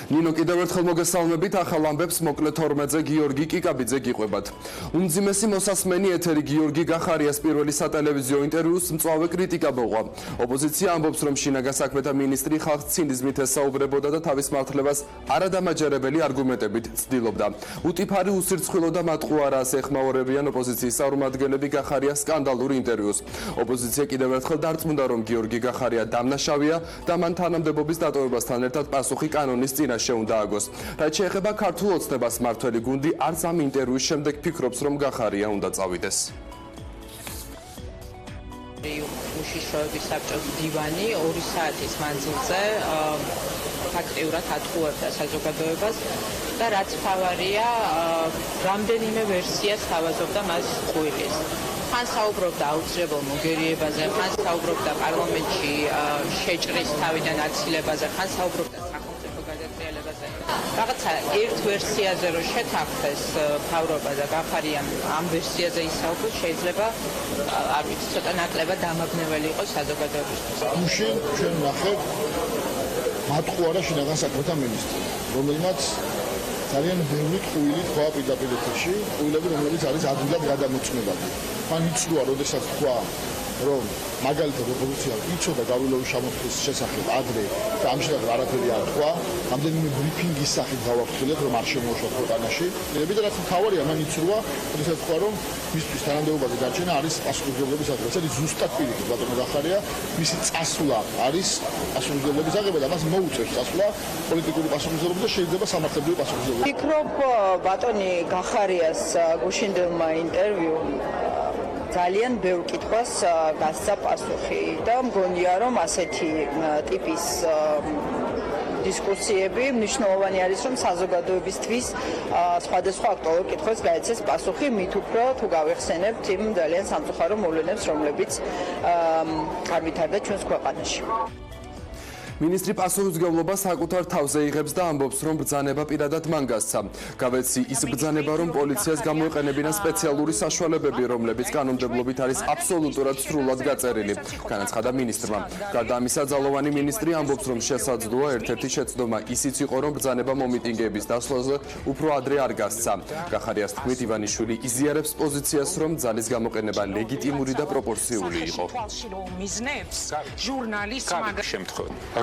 ნინო კიდევ ერთხელ მოგესალმებით, ახალ ამბებს მოკლე 12-ზე გიორგი კიკაბიძე გიყვებათ. უმძიმესი მოსასმენი ეთერი გიორგი გახარიას პირველი სატელევიზიო ინტერვიუს მწვავე კრიტიკა მოყვა. ოპოზიცია ამბობს, რომ შინაგან საქმეთა მინისტრი ხალხს ცინიზმით ესაუბრებოდა და თავის მართლებას არადამაჯერებელი არგუმენტებით ცდილობდა. უტიფარი უსირცხვილო და მატყუარას ეხმაურებიან ოპოზიციის წარმომადგენლები გახარიას სკანდალურ ინტერვიუს. ოპოზიცია კიდევ ერთხელ დარწმუნდა, რომ გიორგი გახარია დამნაშავეა და მან თანამდებობის დატოვებასთან ერთად პასუხი კანონის წინაშე უნდა აგოს. რაც შეეხება ქართულ ოცნებას, მმართველი გუნდი არც ამ ინტერვიუს შემდეგ ფიქრობს, რომ გახარია უნდა წავიდეს. უშიშროების საბჭოს დივანი 2 საათის მანძილზე ფაქტიურად ატყუებდა საზოგადოებას და რაც თავარია, რამდენიმე ვერსიას თავაზობდა მას ყვილის. ხან საუბრობდა აუცილებელ მოგერიებაზე, ხან საუბრობდა პარლამენტში შეჭრის თავიდან აცილებაზე, ხან საუბრობდა სახელმწიფო გადატრიალებაზე. რაღაცა ერთ ვერსიაზე რო შეთანხმდეს მთავრობა და გახარიამ ამ ვერსიაზე ისაუბროს, შეიძლება არ ვიცი, ცოტა ნაკლებად დამაბნეველი იყოს საზოგადოებისთვის. ამში ჩვენ ვნახეთ მატყუარა შინაგან საქმეთა მინისტრი, რომელმაც ძალიან ბევრი ტყუილი თქვა პირდაპირ ეთერში, ტყუილები, რომლებიც არის ადვილად გადამოწმებადი. მან იცნობა, როდესაც თქვა, რომ მაგალითად ოპოზიცია იცოდა გავრილოვის შემოქმედის შესახებ ადრე და ამჟამად არაფერი არ თქვა, რამდენიმე ბრიფინგის სახით გავაფრთხილეთ, რომ არ შემოუშვათ ქვეყანაში. და რაც მთავარია, მან იცნობა, როდესაც თქვა, რომ მისთვის თანამდებობაზე დარჩენა არის პასუხისმგებლობის აღება. ეს არის ზუსტად პირიქით ბატონო გახარია, მისი წასვლა არის პასუხისმგებლობის აღება და მას მოუწევს წასვლა პოლიტიკური პასუხისმგებლობა და შეიძლება სამართლებრივი პასუხისმგებლობა. ვფიქრობ, ბატონი გახარიას გუშინდელმა ინტერვიუ ძალიან ბევრ კითხვას გასცა პასუხი და მგონია, რომ ასეთი ტიპის დისკუსიები მნიშვნელოვანი არის, რომ საზოგადოებისთვის სხვადასხვა აქტუალურ კითხვებს გაეცეს პასუხი, მით უფრო თუ გავიხსენებთ იმ ძალიან სამწუხარო მოვლენებს, რომლებიც განვითარდა ჩვენს ქვეყანაში. მინისტრი პასუხისმგებლობას საკუთარ თავზე იღებს და ამბობს, რომ ბრძანება პირადად მან გასცა. გავეცი ის ბრძანება, რომ პოლიციას გამოეყენებინა სპეციალური საშუალებები, რომლებიც კანონმდებლობით არის აბსოლუტურად სრულად გაწერილი. განაცხადა მინისტრმა. გარდა ამისა, ძალოვანი მინისტრი ამბობს, რომ შესაძლოა ერთ-ერთი შეცდომა ისიც იყო, რომ ბრძანება მომიტინგეების დასვლაზე უფრო ადრე არ გასცა. გახარიას თქმით, ივანიშვილი იზიარებს პოზიციას, რომ ძალის გამოყენება ლეგიტიმური და პროპორციული იყო.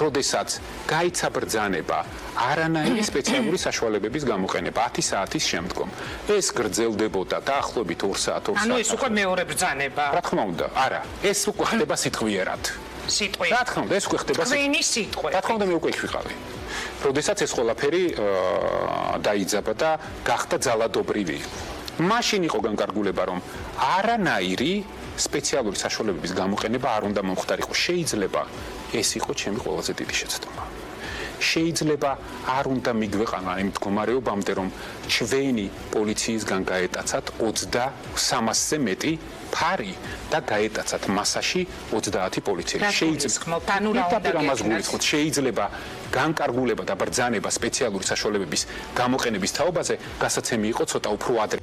როდესაც გაიცა ბრძანება არანაირი სპეციალური საშუალებების გამოყენება 10 საათის შემდგომ. ეს გრძელდებოდა დაახლოებით 2 საათს. ანუ ეს უკვე მეორე ბრძანება. რა თქმა უნდა, არა, ეს უკვე ხდება სიტყვიერად. სიტყვიერად. რა თქმა უნდა, ეს უკვე ხდება თქვენი სიტყვი. რა თქმა უნდა, მე უკვე იქ ვიყავი. როდესაც ეს ყველაფერი დაიძაბა და გახდა ძალადობრივი. მაშინ იყო განკარგულება, რომ არანაირი სპეციალური საშუალებების გამოყენება არ უნდა მომხდარიყო. შეიძლება ეს იყო ჩემი ყველაზე დიდი შეცდომა. შეიძლება არ უნდა მიგვეყანა იმ მდგომარეობამდე, რომ ჩვენი პოლიციისგან გაეტაცათ 300-ზე მეტი ფარი და გაეტაცათ მასაში 30 პოლიციელი. შეიძლება განკარგულება და ბრძანება სპეციალური საშუალებების გამოყენების თაობაზე გასაცემი იყო ცოტა უფრო ადრე.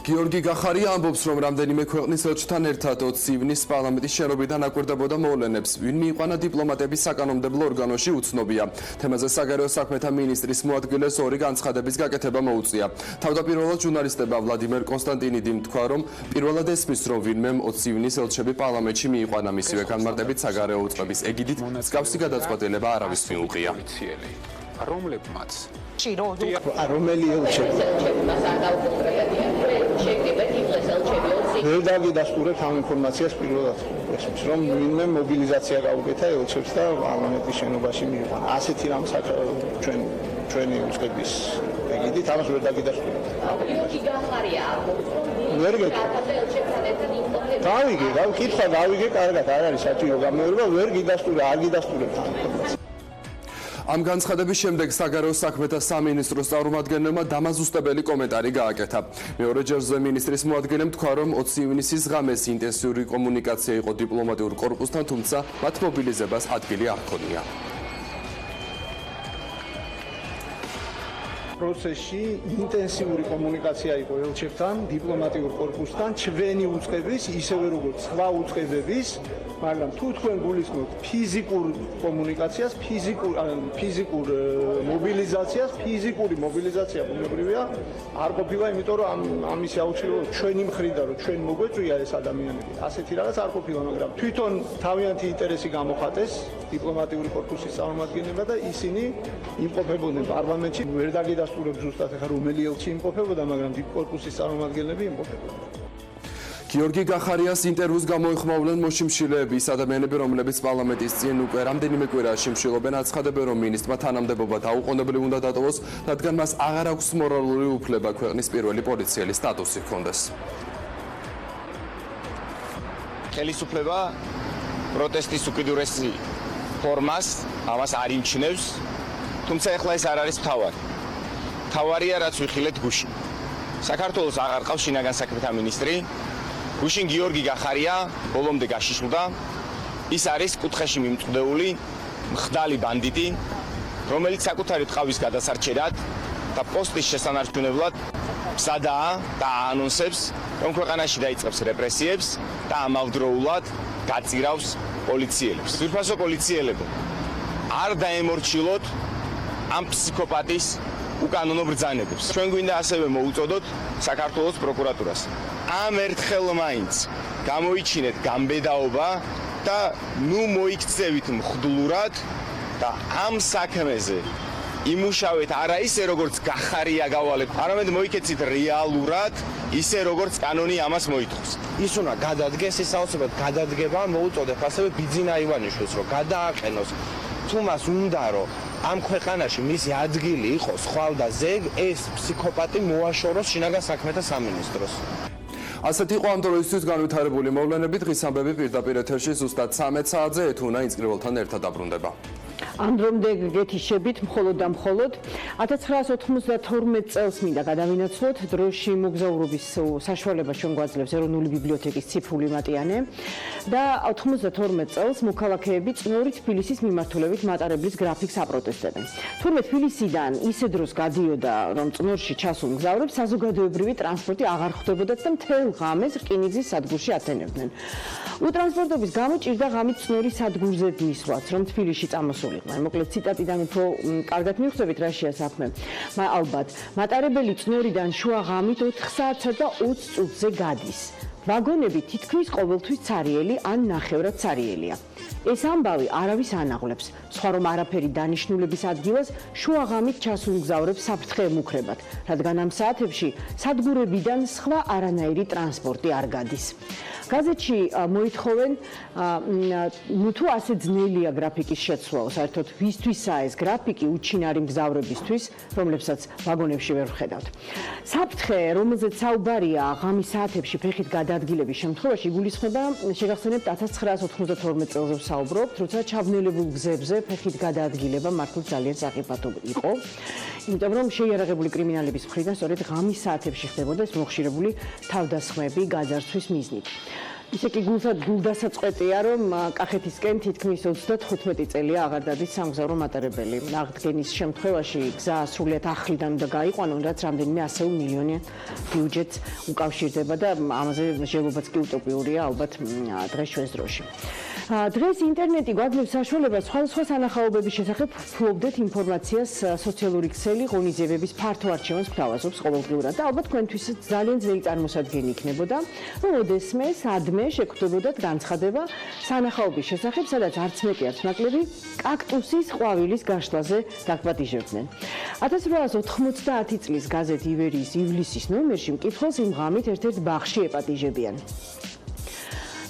გიორგი გახარია ამბობს, რომ რამდენიმე ქვეყნის ელჩთან ერთად 20 ივნისს პარლამენტის შენობიდან აკვირდებოდა მოვლენებს. ვინ მიიყვანა დიპლომატების საკანონმდებლო ორგანოში უცნობია. თემაზე საგარეო საქმეთა მინისტრის მოადგილეს 2 განცხადების გაკეთება მოუწია. თავდაპირველად ჟურნალისტებმა ვლადიმერ კონსტანტინიდიმ თქვა, რომ პირველად ესმის, რომ ვინმემ 20 ივნისს ელჩები პარლამენტში მიიყვანა, მისივე განმარტებით საგარეო უწყების ეგიდით მსგავსი გადაწყვეტილება არავის მიუღია. რომლებმაც რომელი ელჩები ვერ დაგიდასტურებთ ამ ინფორმაციას პირველად ესმის, რომ ვინმე მობილიზაცია გაუკეთა ელჩებს და პარლამენტის შენობაში მიიყვანა. ასეთი რამ ჩვენი უწყების დაგიდით, ამას ვერ დაგიდასტურებთ. გიორგი გახარია ვერ გეტყვი. გავიგე, კითხვა გავიგე, კარგად, არ არის საჭირო გამეორება, ვერ გიდასტურებ, არ გიდასტურებთ ამ ინფორმაციას. ამ განცხადების შემდეგ საგარეო საქმეთა სამინისტროს წარმომადგენელმა დამაზუსტებელი კომენტარი გააკეთა. მეორე ჯერზე მინისტრის მოადგილემ თქვა, რომ 20 ივნისის ღამეს ინტენსიური კომუნიკაცია იყო დიპლომატიურ კორპუსთან, თუმცა მათ მობილიზებას ადგილი არ ჰქონია. პროცესში ინტენსიური კომუნიკაცია იყო ელჩებთან, დიპლომატიურ კორპუსთან, ჩვენი უწყების, ისევე როგორც სხვა უწყებების, მაგრამ თუ თქვენ გულისხმობთ ფიზიკურ კომუნიკაციას, ფიზიკურ მობილიზაციას, ფიზიკური მობილიზაცია ბუნებრივია არ ყოფილა, იმიტომ რომ ამის აუცილებლად ჩვენი მხრიდან რომ ჩვენ მოგვეწვია ეს ადამიანები, ასეთი რაღაც არ ყოფილა, მაგრამ თვითონ თავიანთი ინტერესი გამოხატეს დიპლომატიური კორპუსის წარმომადგენლებმა და ისინი იმყოფებოდნენ პარლამენტში, ვერ დაგიდასტურებ ზუსტად ახლა რომელი ელჩი იმყოფებოდა, მაგრამ დიპკორპუსის წარმომადგენლები იმყოფებოდნენ. გიორგი გახარიას ინტერვიუს გამოიხმაურნენ მოშიმშილეები, ის ადამიანები, რომლებიც პარლამენტის წინ უკვე რამდენიმე კვირაა შიმშილობენ, აცხადებენ, რომ მინისტრმა თანამდებობა დაუყოვნებლივ უნდა დატოვოს, რადგან მას აღარ აქვს მორალური უფლება ქვეყნის პირველი პოლიციელის სტატუსი ჰქონდეს. ხელისუფლება პროტესტის უკიდურესი ფორმას ამას არ იმჩნევს, თუმცა ეხლა ეს არ არის მთავარი. მთავარია, რაც ვიხილეთ გუშინ. საქართველოს აღარ ყავს შინაგან საქმეთა მინისტრი. გუშინ გიორგი გახარია ბოლომდე გაშიშვლდა. ის არის კუთხეში მიმწყდეული მხდალი ბანდიტი, რომელიც საკუთარი ტყავის გადასარჩენად და პოსტის შესანარჩუნებლად მზადაა და აანონსებს, რომ ქვეყანაში დაიწყებს რეპრესიებს და ამავდროულად გაწირავს პოლიციელებს. ძვირფასო პოლიციელებო, არ დაემორჩილოთ ამ ფსიქოპატის უკანონო ბრძანებებს. ჩვენ გვინდა ასევე მოუწოდოთ საქართველოს პროკურატურას. ამ ერთხელ მაინც გამოიჩინეთ გამბედაობა და ნუ მოიქცევით მხდლურად და ამ საქმეზე იმუშავეთ არა ისე როგორც გახარია გავალეთ, არამედ მოიქეცით რეალურად ისე როგორც კანონი ამას მოითხოვს. ის უნდა გადადგეს, ის აუცილებლად გადადგება, მოუწოდეთ ასევე ბიძინა ივანიშვილს, რომ გადააყენოს. თუ მას უნდა რომ ამ ქვეყანაში მისი ადგილი იყოს ხვალ და ზეგ, ეს ფსიქოპატი მოაშოროს შინაგან საქმეთა სამინისტროს. ასეთ იყო ამ დროისთვის განვითარებული მოვლენები. დღის ამბები პირდაპირ ეთერში ზუსტად 13 საათზე ეთუნა ინსკრიბულთან ერთად დაბრუნდება. ამ დრომდე გეთიშებით მხოლოდ და მხოლოდ 1992 წელს მინდა გადავინაცვლოთ დროში მოგზაურობის საშუალებას ჩვენ გვაძლევს ეროვნული ბიბლიოთეკის ციფრული მატიანე და 92 წელს მოქალაქეები წნორი თბილისის მიმართულებით მატარებლის გრაფიკს აპროტესტებენ. თურმე თბილისიდან ისე დროს გადიოდა, რომ წნორში ჩასულ მგზავრებს საზოგადოებრივი ტრანსპორტი აღარ ხვდებოდათ და მთელ ღამეს რკინიგზის სადგურში ათენებდნენ. უტრანსპორტობის გამო ჭირდა ღამით წნორის სადგურზე მისვლაც, რომ თბილისში წამოსულიყო. მოკლედ ციტატიდან უფრო კარგად მივხვდებით რა შეა საქმე. ალბათ, მატარებელი წნორიდან შუა ღამით 4 საათსა და 20 წუთზე გადის. ვაგონები თითქმის ყოველთვის ცარიელი ან ნახევრად ცარიელია. ეს ამბავი არავის ანაღლებს, სხვა რომ არაფერი დანიშნულების ადგილას შუა ღამით ჩასულ მგზავრებს საფრთხე ემუქრებათ, რადგან ამ საათებში სადგურებიდან სხვა არანაირი ტრანსპორტი არ გადის. გაზეთში მოითხოვენ, თუ ასე ძნელია გრაფიკის შეცვლაო, საერთოდ ვისთვისაა ეს გრაფიკი უჩინარი მგზავრებისთვის, რომლებსაც ვაგონებში ვერ ვხედავთ. საფრთხე, რომელზეც საუბარია ღამის საათებში ფეხით გადაადგილების შემთხვევაში, იგულისხმება, შეგახსენებთ 1992 წელს ვსაუბრობთ, როცა ჩაბნელებულ გზებზე ფეხით გადაადგილება მართლაც ძალიან საფრთხე იყო, იმიტომ რომ შეიარაღებული კრიმინალების მხრიდან სწორედ ღამის საათებში ხდებოდა ეს მოხშირებული თავდასხმები გაძარცვის მიზნით. ისე კი გულდასაწყვეტია, რომ კახეთისკენ თითქმის 35 წელია აღარ დადის სამგზავრო მატარებელი. აღდგენის შემთხვევაში გზა სრულიად ახლიდან უნდა გაიყვანონ, რაც რამდენიმე ასეულ მილიონიან ბიუჯეტს უკავშირდება და ამაზე ჟელობაც კი უტოპიურია ალბათ დღეს ჩვენს დროში. დღეს ინტერნეტი გვაძლევს საშუალებას სხვადასხვა სანახაობების შესახებ ფლობდეთ ინფორმაციას სოციალური ქსელი ღონისძიებების ფართო არჩევანს გვთავაზობს ყოველდღიურად და ალბათ თქვენთვის ძალიან ძნელი წარმოსადგენი იქნებოდა, რომ ოდესმე სადმე შეგვხვდებოდათ განცხადება სანახაობის შესახებ, სადაც არც მეტი არც ნაკლები კაქტუსის ყვავილის გაშლაზე დაგვატიჟებდნენ. 1890 წლის გაზეთ ივერიის ივლისის ნომერში მკითხველს იმ ღამით ერთ-ერთ ბაღში ეპატიჟებიან.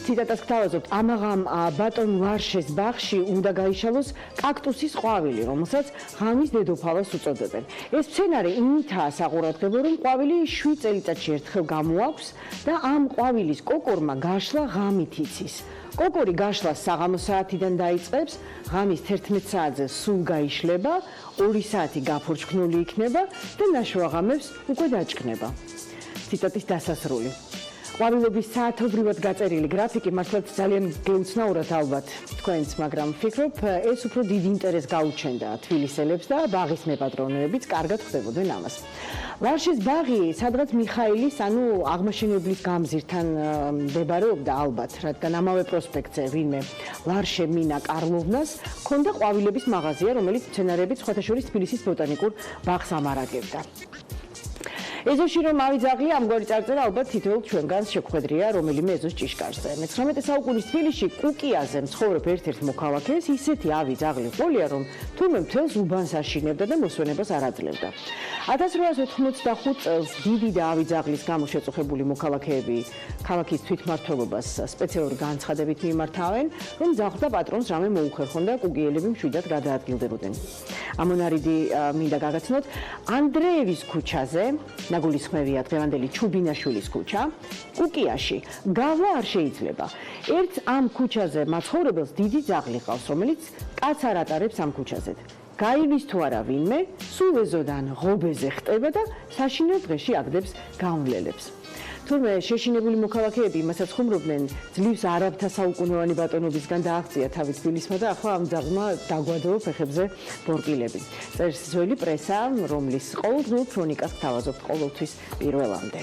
ციტატას გთავაზობთ, ამაღამ ბატონ ვარშეს ბაღში უნდა გაიშალოს კაქტუსის ყვავილი, რომელსაც ღამის დედოფალას უწოდებენ. ეს სცენარი იმითაა საყურადღებო, რომ ყვავილი 7 წელიწადში ერთხელ გამოაქვს და ამ ყვავილის კოკორმა გაშლა ღამით იცის. კოკორი გაშლას საღამოს საათიდან დაიწყებს, ღამის 11 საათზე სულ გაიშლება, 2 საათი გაფორჩქნული იქნება და ნაშვაღამებს უკვე დაჭკნება. ციტატის დასასრული. ყვავილობის საათობრივად გაწერილი გრაფიკი მართლაც ძალიან გეუცნაურად ალბათ თქვენს, მაგრამ ვფიქრობ, ეს უფრო დიდ ინტერესს გაუჩენდა თბილისელებს და ბაღის მეპატრონეებიც კარგად ხვდებოდნენ ამას. ვარშის ბაღი, სადღაც მიხაილის, აღმაშენებლის გამზირთან მდებარეობდა ალბათ, რადგან ამავე პროსპექტზე ვინმე ვარშე მინა კარლოვნას ჰქონდა ყვავილების მაღაზია, რომელიც მცენარეებით სხვათა შორის თბილისის ბოტანიკურ ბაღს ამარაგებდა. ეზოში რომ ავიძაღლი, ამგვარი წარწერა ალბათ თითოეულ ჩვენგანს შეგხვედრია რომელიმე ეზოს ჭიშკარზე. მე-19 საუკუნის თბილისში კუკიაზე მცხოვრებ ერთ-ერთ მოქალაქეს ისეთი ავიძაღლი ჰყოლია, რომ თურმე მთელს უბანს აშინებდა და მოსვენებას არ აძლევდა. 1885 წელს დიდი და ავიძაღლის გამო შეწუხებული მოქალაქეები ქალაქის თვითმმართველობას სპეციალური განცხადებით მიმართავენ, რომ ძაღლთა პატრონს რამე მოუხერხონ და კუკიელები მშვიდად გადაადგილდებოდნენ. ამონარიდი მინდა გაგაცნოთ, ანდრეევის ქუჩაზე ნაგულისხმევია დღევანდელი ჩუბინაშვილის ქუჩა, კუკიაში გავა არ შეიძლება. ერთ ამ ქუჩაზე მაცხოვრებელს დიდი ძაღლი ყავს, რომელიც კაც არ ატარებს ამ ქუჩაზე. გაივლის თუ არა ვინმე, სულ ეზოდან ღობეზე ხტება და საშინელ დღეში აგდებს გამვლელებს. თურმე შეშინებული მოქალაქეები იმასაც ხუმრობდნენ, ძლივს არაბთა საუკუნოვანი ბატონობისგან დააღწია თავი თბილისმა და ახლა ამ ძაღლმა დაგვადეო ფეხებზე ბორკილები. წერს ძველი პრესა, რომლის ყოველდღიურ ქრონიკას გთავაზობთ ყოველთვის პირველამდე.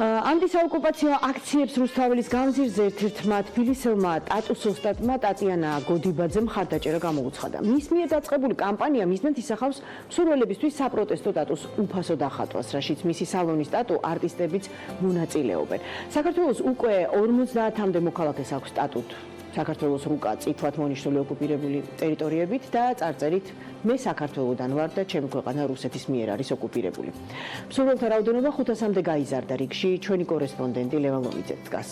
ანტისაოკუპაციო აქციებს რუსთაველის გამზირზე ერთ-ერთმა თბილისელმა ტატუს ოსტატმა ტატიანა გოდიბაძემ მხარდაჭერა გამოუცხადა. მის მიერ დაწყებული კამპანია მიზნად ისახავს მსურველებისთვის საპროტესტო ტატუს უფასო დახატვას, რაშიც მისი სალონის ტატუ არტისტებიც მონაწილეობენ. საქართველოს უკვე 50-მდე მოქალაქეს აქვს ტატუ. საქართველოს რუკა წითლად მონიშნული ოკუპირებული ტერიტორიებით და წარწერით მე საქართველოდან ვარ და ჩემი ქვეყანა რუსეთის მიერ არის ოკუპირებული. მსურველთა რაოდენობა 500-მდე გაიზარდა რიგში, ჩვენი კორესპონდენტი ლევან ლომიძე დგას.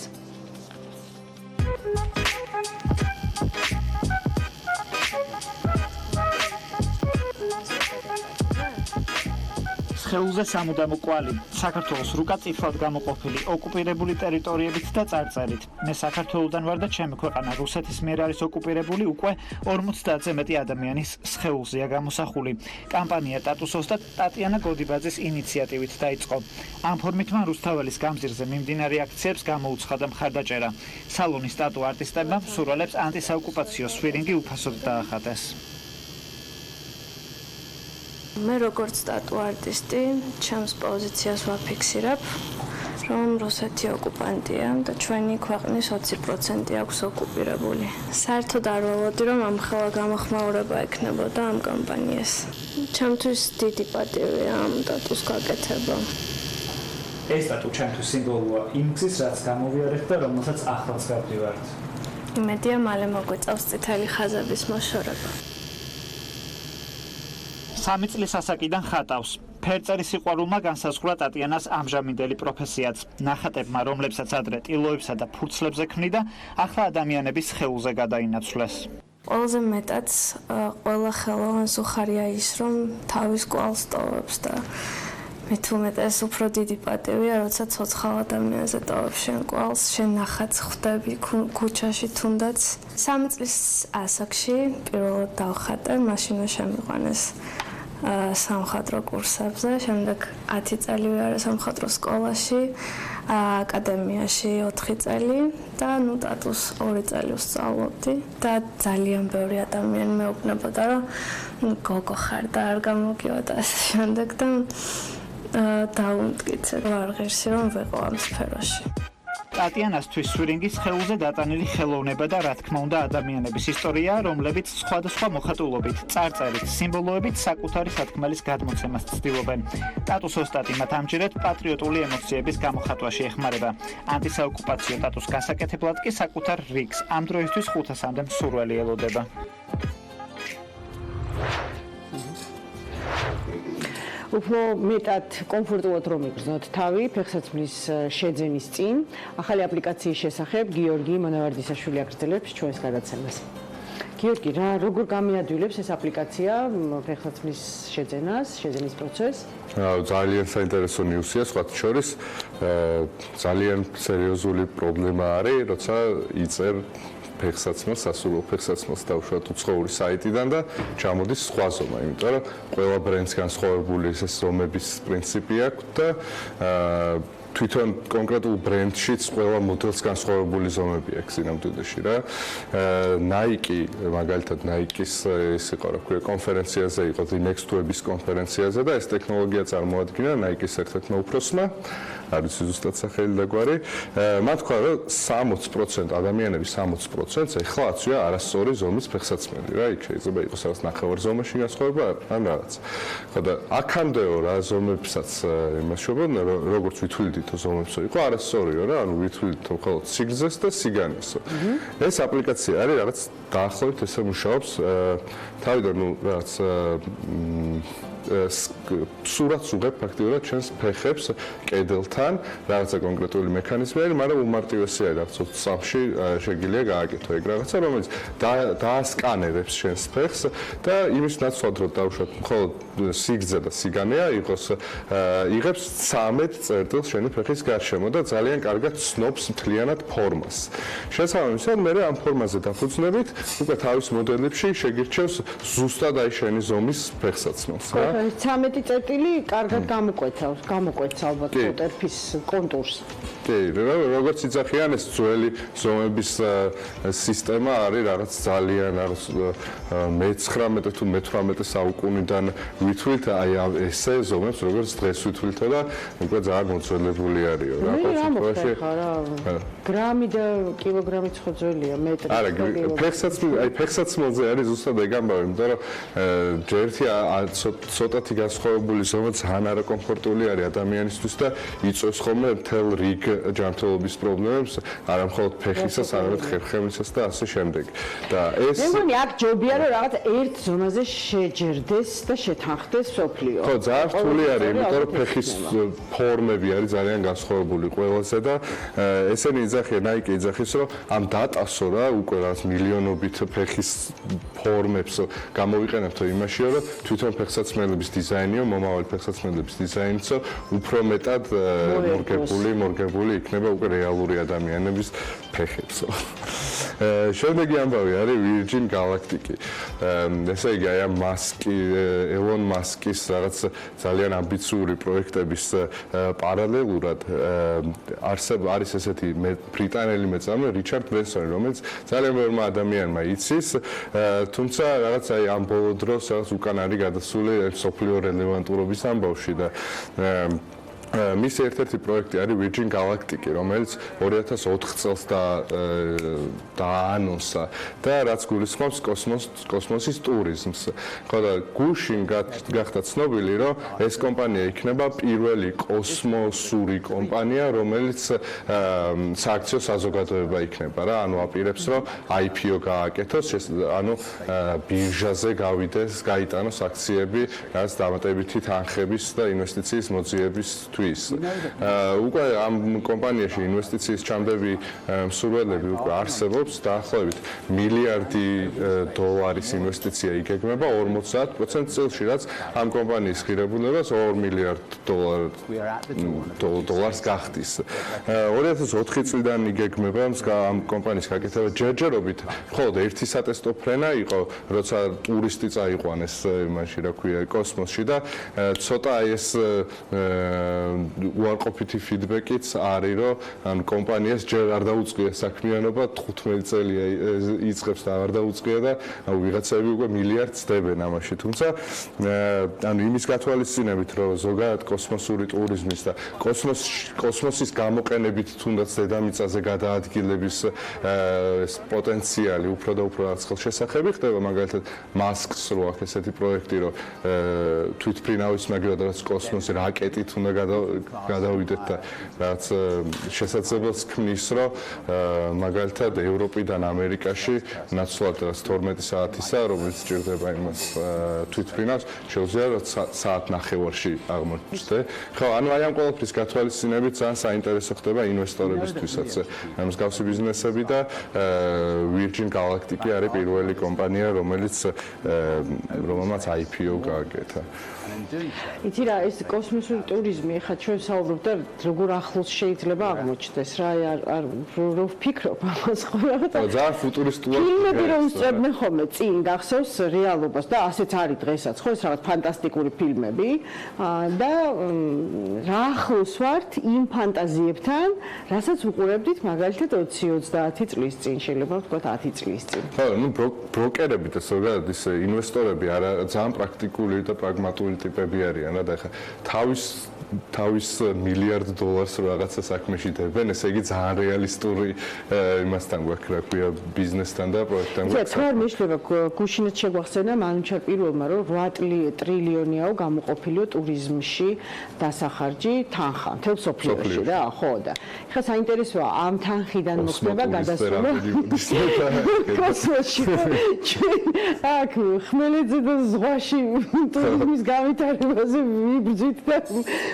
ხელზე სამუდამო კვალი, საქართველოს რუკა წითლად გამოყოფილი ოკუპირებული ტერიტორიებით და წარწერით. მე საქართველოდან ვარ და ჩემი ქვეყანა რუსეთის მიერ არის ოკუპირებული უკვე 50-ზე მეტი ადამიანის სხეულზეა გამოსახული. კამპანია ტატუს ოსტატ ტატიანა გოდიბაძის ინიციატივით დაიწყო. ამ ფორმით მან რუსთაველის გამზირზე მიმდინარე აქციებს გამოუცხადა მხარდაჭერა. სალონის ტატუ არტისტებმა მსურველებს ანტისაოკუპაციო სვირინგი უფასოდ დაახატეს. მე როგორც ტატუ არტისტი, ჩემს პოზიციას ვაფიქსირებ, რომ რუსეთი ოკუპანტია და ჩვენი ქვეყნის 20% აქვს ოკუპირებული. საერთოდ არ ველოდი, რომ ამხელა გამოხმაურება ექნებოდა ამ კამპანიას. ჩემთვის დიდი პატივია ამ ტატუს გაკეთება. ეს ტატუ ჩემთვის სიმბოლოა იმ გზის, რაც გამოვიარეთ და რომელსაც ახლაც გავდივართ. იმედია მალე მოგვეწევს წითელი ხაზების მოშორება. 3 წლის ასაკიდან ხატავს. ფერწერის სიყვარულმა განსაზღვრა ტატიანას ამჟამინდელი პროფესიაც. ნახატებმა, რომლებსაც ადრე ტილოებსა და ფურცლებზე ქმნიდა, ახლა ადამიანების სხეულზე გადაინაცვლეს. ყველაზე მეტად ყველა ხელოვანს უხარია ის, რომ თავის კვალს ტოვებს და მით უმეტეს უფრო დიდი პატივია, როცა ცოცხალ ადამიანზე ტოვებ შენ კვალს, შენ ნახატს ხვდები ქუჩაში თუნდაც. 3 წლის ასაკში პირველად დავხატე, მაშინ შემიყვანეს სამხატვრო კურსებზე, შემდეგ 10 წელი ვიარე სამხატვრო სკოლაში, აკადემიაში 4 წელი და ტატუს 2 წელი ვსწავლობდი და ძალიან ბევრი ადამიანი მეუბნებოდა, რომ გოგო ხარ და არ გამოგივა და ასე შემდეგ და დაუმტკიცე, არ ღირსი რომ ვეყო ამ სფეროში. ტატიანასთვის სვირინგის სხეულზე დატანილი ხელოვნება და რა თქმა უნდა ადამიანების ისტორია, რომლებიც სხვადასხვა მოხატულობით, წარწერით, სიმბოლოებით საკუთარი სათქმელის გადმოცემას ცდილობენ. ტატუს ოსტატი მათ ამჯერად პატრიოტული ემოციების გამოხატვაში ეხმარება. ანტისაოკუპაციო ტატუს გასაკეთებლად კი საკუთარ რიგს ამ დროისთვის 500-მდე მსურველი ელოდება. უფრო მეტად კომფორტულად რომ იგრძნოთ თავი ფეხსაცმლის შეძენის წინ. ახალი აპლიკაციის შესახებ გიორგი მონავარდისაშვილი აგრძელებს ჩვენს გადაცემას. გიორგი, როგორ გამიადვილებს ეს აპლიკაცია ფეხსაცმლის შეძენის პროცესს? ძალიან საინტერესო ნიუსია, სხვათა შორის ძალიან სერიოზული პრობლემა არის, როცა იწერ ფეხსაცმელს, სასურველ ფეხსაცმელს დაუშვათ უცხოური საიტიდან და ჩამოდის სხვა ზომა, იმიტომ რომ ყველა ბრენდს განსხვავებული ეს ზომების პრინციპი აქვს და თვითონ კონკრეტულ ბრენდშიც ყველა მოდელს განსხვავებული ზომები აქვს სინამდვილეში რა. Nike, მაგალითად Nike-ის ეს იყო რა ქვია, კონფერენციაზე იყო Next Web-ის კონფერენციაზე და ეს ტექნოლოგია წარმოადგინა Nike-ის ერთ-ერთმა უფროსმა, არის ზუსტად სახელი და გვარი. მან თქვა, რომ 60% ადამიანების 60%-ს ეხლა აწვია არასწორი ზომის ფეხსაცმელი რა, იქ შეიძლება იყოს რაღაც ნახევარ ზომაში განსხვავება ან რაღაც. ხო და აქამდეო რა ზომებსაც იმას შობენ, როგორც ვითვლით ზომებსო იყო არასწორიო რა, ანუ ვითვლით მხოლოდ სიგრძეს და სიგანესო. ეს აპლიკაცია არის რაღაც დაახლოებით ესე მუშაობს, თავიდან ნუ რაღაც სურათს უღებ ფაქტიურად ჩვენს ფეხებს კედელთან, რაღაცა კონკრეტული მექანიზმი არის, მაგრამ უმარტივესი არის რაღაც 23-ში შეგიძლია გააკეთო ეგ რაღაცა, რომელიც დაასკანერებს ჩვენს ფეხს და იმის ნაცვლად რომ დავუშვათ მხოლოდ სიგრძე და სიგანეა იყოს, იღებს 13 წერტილს შენი ფეხის გარშემო და ძალიან კარგად ცნობს მთლიანად ფორმას. შესაბამისად, მე ამ ფორმაზე დაფუძნებით უკვე თავის მოდელებში შეგირჩევს ზუსტად აი შენი ზომის ფეხსაცმელს. 13 წერტილი კარგად გამოკვეთს ალბათ ტერფის კონტურს. კი, როგორც იძახიან ეს ძველი ზომების სისტემა არის რაღაც ძალიან მე-19 თუ მე-18 საუკუნიდან ვითვლით აი ესე ზომებს როგორც დღეს ვითვლით და უკვე ძალიან მოძველებული არისო რა კონცეფტუალში. გრამი და კილოგრამი ხო ძველია მეტრი. არა, ფეხსაცმელზე არის ზუსტად ეგ ამბავი, იმიტომ რომ ჯერთი ცოტათი განსხვავებული ზომა ძალიან არაკომფორტული არის ადამიანისთვის და იწვევს ხოლმე მთელ რიგ ჯანმრთელობის პრობლემებს, არა მხოლოდ ფეხისას, არამედ ხერხემლისას და ასე შემდეგ. და ეს მე მგონი აქ ჯობია რომ რაღაც ერთ ზომაზე შეჯერდეს და შეთანხმდეს სოფლიო. ხო, ძალიან რთული არის, იმიტომ რომ ფეხის ფორმები არის ძალიან განსხვავებული ყველაზე და ესენი იძახიან, Nike იძახის, რომ ამ დატასო რა უკვე რაღაც მილიონობით ფეხის ფორმებს გამოვიყენებთო იმაშია, რომ თვითონ ფეხსაცმელების დიზაინიო, მომავალი ფეხსაცმელების დიზაინიცო უფრო მეტად მორგებული იქნება უკვე რეალური ადამიანების ფეხებსო. შემდეგი ამბავი არის Virgin Galactic-ი. ესე იგი, აი ამ ელონ მასკის რაღაც ძალიან ამბიციური პროექტების პარალელურად არის ესეთი ბრიტანელი მეწამე რიჩარდ ბრენსონი, რომელიც ძალიან ბევრმა ადამიანმა იცის, თუმცა რაღაც აი ამ ბოლო დროს რაღაც უკან არის გადასული სოფლიო რელევანტურობის ამბავში და მისი ერთ-ერთი პროექტი არის Virgin Galactic, რომელიც 2004 წელს დაანონსა და რაც გულისხმობს კოსმოსის ტურიზმს. ხო და გუშინ გახდა ცნობილი, რომ ეს კომპანია იქნება პირველი კოსმოსური კომპანია, რომელიც სააქციო საზოგადოება იქნება რა, ანუ აპირებს, რომ IPO გააკეთოს, ანუ ბირჟაზე გაიტანოს აქციები, რაც დამატებითი თანხების და ინვესტიციის მოძიების უკვე ამ კომპანიაში ინვესტიციის ჩამდები მსურველები უკვე არსებობს დაახლოებით $1 მილიარდი ინვესტიცია იგეგმება 50% წელში, რაც ამ კომპანიის ღირებულებას $2 მილიარდს გახდის. 2004 წლიდან იგეგმება ამ კომპანიის გაკეთება ჯერჯერობით, მხოლოდ ერთი სატესტო ფრენა იყო, როცა ტურისტი წაიყვანეს იმაში, რა ქვია, კოსმოსში და ცოტა ეს უარყოფითი ფიდბექიც არის, რომ ამ კომპანიას ჯერ არ დაუწყია საქმიანობა, 15 წელია იწყებს და არ დაუწყია და ვიღაცები უკვე მილიარდს დებენ ამაში. თუმცა ანუ იმის გათვალისწინებით, რომ ზოგადად კოსმოსური ტურიზმის და კოსმოსის გამოყენებით თუნდაც დედამიწაზე გადაადგილების ეს პოტენციალი უფრო და უფრო ხელშესახები ხდება, მაგალითად მასკს რო აქვს ესეთი პროექტი, რომ თვითმფრინავის მაგალითად კოსმოსი რაკეტით უნდა გადავიდეთ და რაც შესაძლებელს ქმნის, რომ მაგალითად ევროპიდან ამერიკაში ნაცვლად 12 საათისა, რომელიც სჭირდება იმას თვითფრინავს, შეუძლია საათნახევარში აღმოჩნდე. ხო, ანუ აი ამ ყველაფრის გათვალისწინებით ძალიან საინტერესო ხდება ინვესტორებისთვისაც. მსგავსი ბიზნესები და Virgin Galactic არის პირველი კომპანია, რომელმაც IPO გააკეთა. იცი რა, ეს კოსმოსური ტურიზმი, ხა ჩვენ საუბრობთ და როგორ ახლოს შეიძლება აღმოჩნდეს რა, არ რო ვფიქრობ ამას ხოლმე. ძალიან ფუტურისტულად. ფილმები რომ ვსწრებდნენ ხოლმე წინ გახსოვს რეალობას და ასეც არის დღესაც, ხო, ეს რაღაც ფანტასტიკური ფილმები და რა ახლოს ვართ იმ ფანტაზიებთან, რასაც უყურებდით მაგალითად 20-30 წლის წინ, შეიძლება ვთქვათ 10 წლის წინ. ხო, ну ბროკერები და ზოგადად ის ინვესტორები არა ძალიან პრაქტიკული და პრაგმატული ტიპები არიან რა და ხა თავის მილიარდ დოლარს რაღაცა საქმეში დებენ, ესე იგი ძალიან რეალისტური იმასთან გვაქვს რა ქვია ბიზნესთან და პროექტთან გვაქვს. თუ არ მეშლება გუშინაც შეგვახსენა მანუჩარ პირველმა რომ 8 ტრილიონიაო გამოყოფილიო ტურიზმში დასახარჯი თანხა მთელ სოფლიოში რა, ხო და ხა საინტერესოა ამ თანხიდან მოხდება გადასვლა კოსმოსში. ჩვენ აქ ხმელეთზე და ზღვაში ტურიზმის გავითარებაზე ვიბრძვით და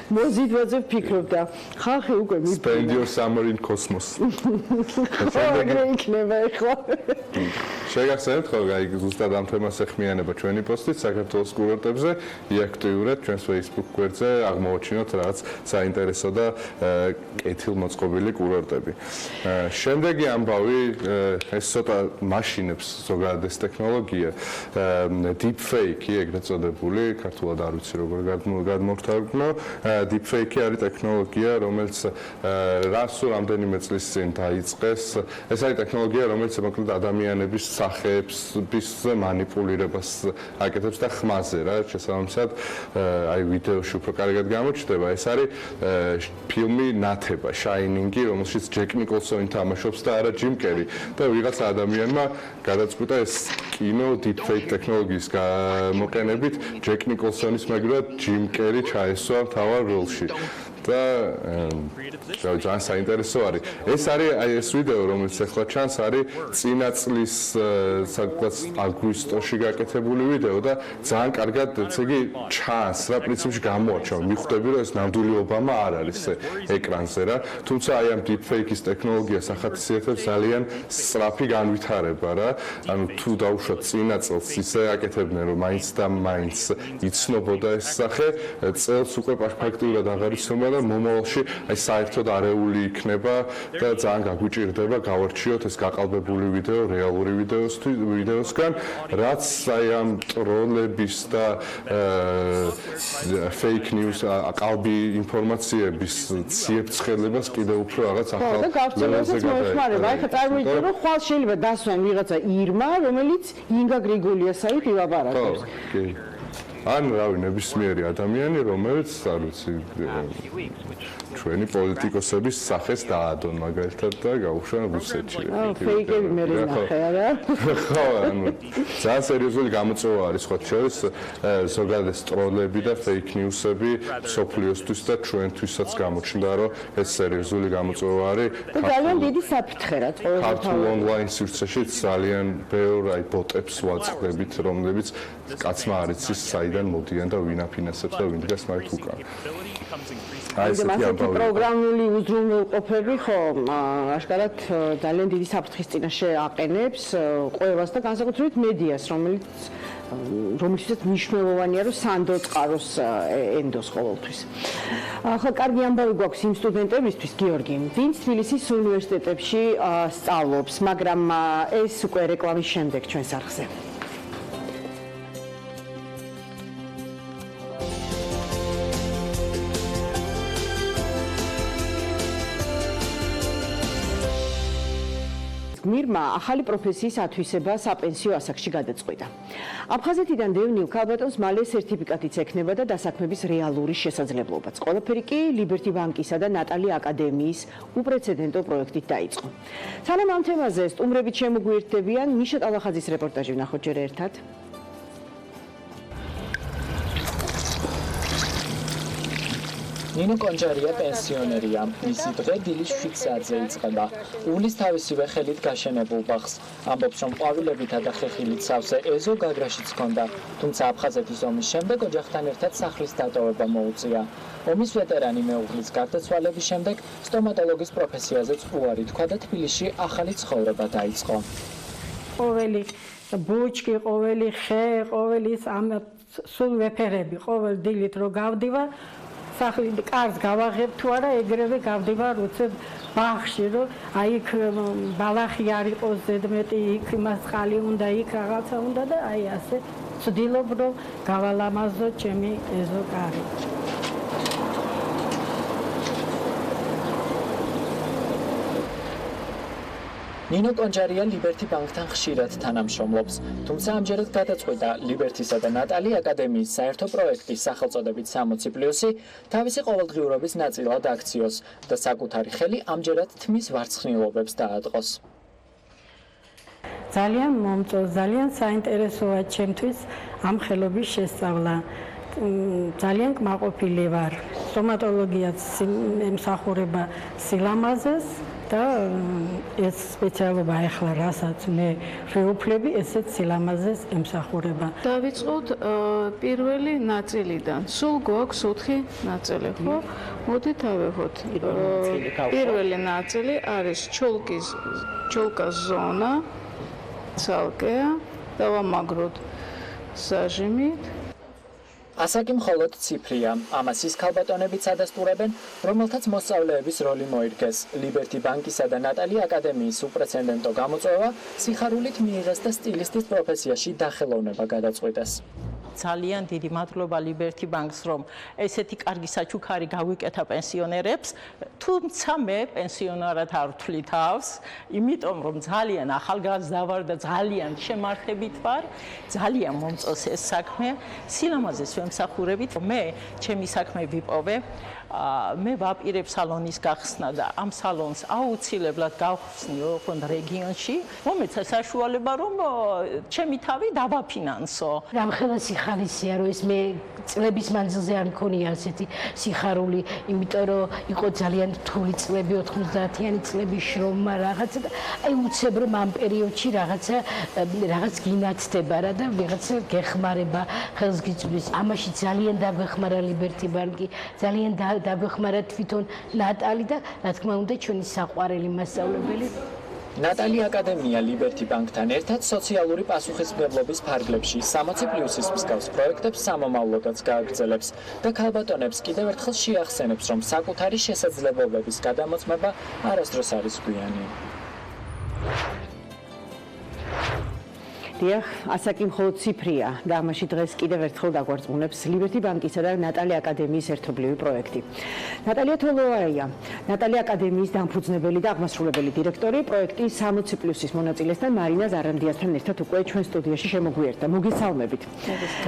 მოზიდვაზე ვფიქრობ და ხალხი უკვე Spend your summer in cosmos. ეგრე იქნება ახლა. შეგახსენებთ ხო, აი ზუსტად ამ თემას ეხმიანება ჩვენი პოსტით საქართველოს კურორტებზე, იაქტიურად ჩვენს Facebook გვერდზე აღმოვაჩინოთ რაღაც საინტერესო და კეთილმოწყობილი კურორტები. შემდეგი ამბავი, ეს ცოტა მაშინებს ზოგადად ეს ტექნოლოგია, deepfake-ი ეგრეთ წოდებული, ქართულად არ ვიცი როგორ გადმოვთარგმნო. Deepfake-ი არის ტექნოლოგია, რომელიც რამდენიმე წლის წინ დაიწყეს. ეს არის ტექნოლოგია, რომელიც მოკლედ ადამიანების სახეების მანიპულირებას აკეთებს და ხმაზე რა, შესაბამისად, აი ვიდეოში უფრო კარგად გამოჩნდება. ეს არის ფილმი ნათება, Shining-ი, რომელშიც ჯეკ ნიკოლსონი თამაშობს და არა ჯიმ კერი და ვიღაცა ადამიანმა გადაწყვიტა ეს კინო deepfake ტექნოლოგიის გამოყენებით ჯეკ ნიკოლსონის მეგრად ჯიმ კერი ჩაესვა მთავარ როლში. და ძალიან საინტერესო არის. ეს არის აი ეს ვიდეო, რომელიც ახლა ჩანს, არის წინა წლის საკუთარ აგვისტოში გაკეთებული ვიდეო და ძალიან კარგად ესე იგი ჩანს რა პრინციპში გამოაჩვენა. მიხვდები რომ ეს ნამდვილი ობამა არ არის ეკრანზე რა. თუმცა აი ამ deepfake-ის ტექნოლოგიას ახასიათებს ძალიან სწრაფი განვითარება რა. ანუ თუ დაუშვათ წინა წელს ისე აკეთებდნენ რომ მაინც და მაინც იცნობოდა ეს სახე, წელს უკვე ფაქტიურად აღარ იცნობა და მომავალში აი საერთოდ არეული იქნება და ძალიან გაგვიჭირდება გავარჩიოთ ეს გაყალბებული ვიდეო რეალური ვიდეოსგან, რაც აი ამ ტროლების და fake news ყალბი ინფორმაციების ციებ-ცხელებას კიდევ უფრო რაღაც ახალ ლეველზე გადაეცა. აი ხა წარმოიდგინე რომ ხვალ შეიძლება დასვან ვიღაცა ირმა, რომელიც ინგა გრიგოლიასაი ყივაბარაკებს. ან რავი ნებისმიერი ადამიანი, რომელიც არ ვიცი ჩვენი პოლიტიკოსების სახეს დაადონ მაგალითად და გაუშვან რუსეთში. ფეიკები მე ნახე არა. ხო, ანუ ძალიან სერიოზული გამოწვევა არის სხვა შორის ზოგადად ტროლები და fake news-ები სოფლიოსთვის და ჩვენთვისაც გამოჩნდა რომ ეს სერიოზული გამოწვევა არის. ძალიან დიდი საფრთხე რა ყოველთვის. ქართულ ონლაინ სივრცეში ძალიან ბევრ აი ბოტებს ვაწყდებით, რომლებიც კაცმა არ იცის საიდან მოდიან და ვინ აფინანსებს და ვინ დგას მათ უკან. აი ესეთი პროგრამული უზრუნველყოფები ხო აშკარად ძალიან დიდი საფრთხის წინაშე აყენებს ყველას და განსაკუთრებით მედიას, რომელშიც მნიშვნელოვანია რომ სანდო წყაროს ენდოს ყოველთვის. ახლა კარგი ამბავი გვაქვს იმ სტუდენტებისთვის, გიორგი, ვინც თბილისის უნივერსიტეტებში სწავლობს, მაგრამ ეს უკვე რეკლამის შემდეგ ჩვენს არხზე. მირმა ახალი პროფესიის ათვისება საპენსიო ასაკში გადაწყვიტა. აფხაზეთიდან დევნილ ქალბატონს მალე სერტიფიკატიც ექნება და დასაქმების რეალური შესაძლებლობაც. ყველაფერი კი ლიბერტი ბანკისა და ნატალი აკადემიის უპრეცედენტო პროექტით დაიწყო. სანამ ამ თემაზე სტუმრებით შემოგვიერთდებიან, მიშა ტალახაძის რეპორტაჟი ვნახოთ ჯერ ერთად. ნინო კონჯარია პენსიონერია. მისი დღე დილის 7 საათზე იწყება. უვლის თავისივე ხელით გაშენებულ ბაღს. ამბობს, რომ ყვავილებითა და ხეხილით სავსე ეზო გაგრაშიც ჰქონდა, თუმცა აფხაზეთის ომის შემდეგ ოჯახთან ერთად სახლის დატოვება მოუწია. ომის ვეტერანი მეუღლის გარდაცვალების შემდეგ სტომატოლოგის პროფესიაზეც უარი თქვა და თბილისში ახალი ცხოვრება დაიწყო. ყოველი ბუჩკი, ყოველი ხე, ყოველი ამ სულ ვეფერები, ყოველ დილით რო გავდივარ, სახლის კარს გავაღებ თუ არა, ეგრევე გავდივარ უცებ ბაღში, რომ აი იქ ბალახი არ იყოს ზედმეტი, იქ იმას წყალი უნდა, იქ რაღაცა უნდა და აი ასე ვცდილობ, რომ გავალამაზო ჩემი ეზო კარი. ნინო კონჯარია ლიბერთი ბანკთან ხშირად თანამშრომლობს, თუმცა ამჯერად გადაწყვიტა ლიბერთისა და ნატალი აკადემიის საერთო პროექტის სახელწოდებით 60+-ი თავისი ყოველდღიურობის ნაწილად აქციოს და საკუთარი ხელი ამჯერად თმის ვარცხნილობებს დაატყოს. ძალიან მომწონს, ძალიან საინტერესოა ჩემთვის ამ ხელობის შესწავლა. ძალიან კმაყოფილი ვარ. სტომატოლოგიაც ემსახურება სილამაზეს და ეს სპეციალობა ახლა რასაც მე ვეუფლები, ესეც სილამაზეს ემსახურება. დავიწყოთ პირველი ნაწილიდან. სულ გვაქვს 4 ნაწილი, ხო? მოდით ავიღოთ. პირველი ნაწილი არის ჩოლკას ზონა, ცალკეა, დავამაგროთ საჟიმით. ასაკი მხოლოდ ციფრია, ამას ის ქალბატონებიც ადასტურებენ, რომელთაც მოსწავლეების როლი მოირგეს. ლიბერთი ბანკისა და ნატალი აკადემიის უპრეცედენტო გამოწვევა სიხარულით მიიღეს და სტილისტის პროფესიაში დახელოვნება გადაწყვიტეს. ძალიან დიდი მადლობა ლიბერთი ბანკს, რომ ესეთი კარგი საჩუქარი გავიკეთა პენსიონერებს, თუმცა მე პენსიონერად არ ვთვლი თავს, იმიტომ რომ ძალიან ახალგაზრდა ვარ და ძალიან შემართებით ვარ, ძალიან მომწონს ეს საქმე, სილამაზეს ვემსახურებით, მე ჩემი საქმე ვიპოვე. მე ვაპირებ სალონის გახსნა და ამ სალონს აუცილებლად გავხსნი ოღონდ რეგიონში, მომეცა საშუალება, რომ ჩემი თავი დავაფინანსო. რამხელა სიხარისია, რომ ეს მე წლების მანძილზე არ მქონია ასეთი სიხარული, იმიტომ რომ იყო ძალიან რთული წლები, 90-იანი წლების შრომა რაღაცა და აი უცებ რომ ამ პერიოდში რაღაც გინაცდება რა და ვიღაცა გეხმარება, ხელს გიწვდის. ამაში ძალიან დაგვეხმარა ლიბერთი ბანკი, ძალიან დაგვეხმარა თვითონ ნატალი და რა თქმა უნდა ჩვენი საყვარელი მასწავლებელი. ნატალი აკადემია ლიბერთი ბანკთან ერთად სოციალური პასუხისმგებლობის ფარგლებში 60+-ის მსგავს პროექტებს სამომავლოდაც გააგრძელებს და ქალბატონებს კიდევ ერთხელ შეახსენებს, რომ საკუთარი შესაძლებლობების გადამოწმება არასდროს არის გვიანი. დიახ, ასაკი მხოლოდ ციფრია და ამაში დღეს კიდევ ერთხელ დაგვარწმუნებს ლიბერთი ბანკისა და ნატალი აკადემიის ერთობლივი პროექტი. ნატალია თოლოვარია, ნატალი აკადემიის დამფუძნებელი და აღმასრულებელი დირექტორი, პროექტის 60+-ის მონაწილესთან მარინა ზარანდიასთან ერთად უკვე ჩვენ სტუდიაში შემოგვიერთდა. მოგესალმებით.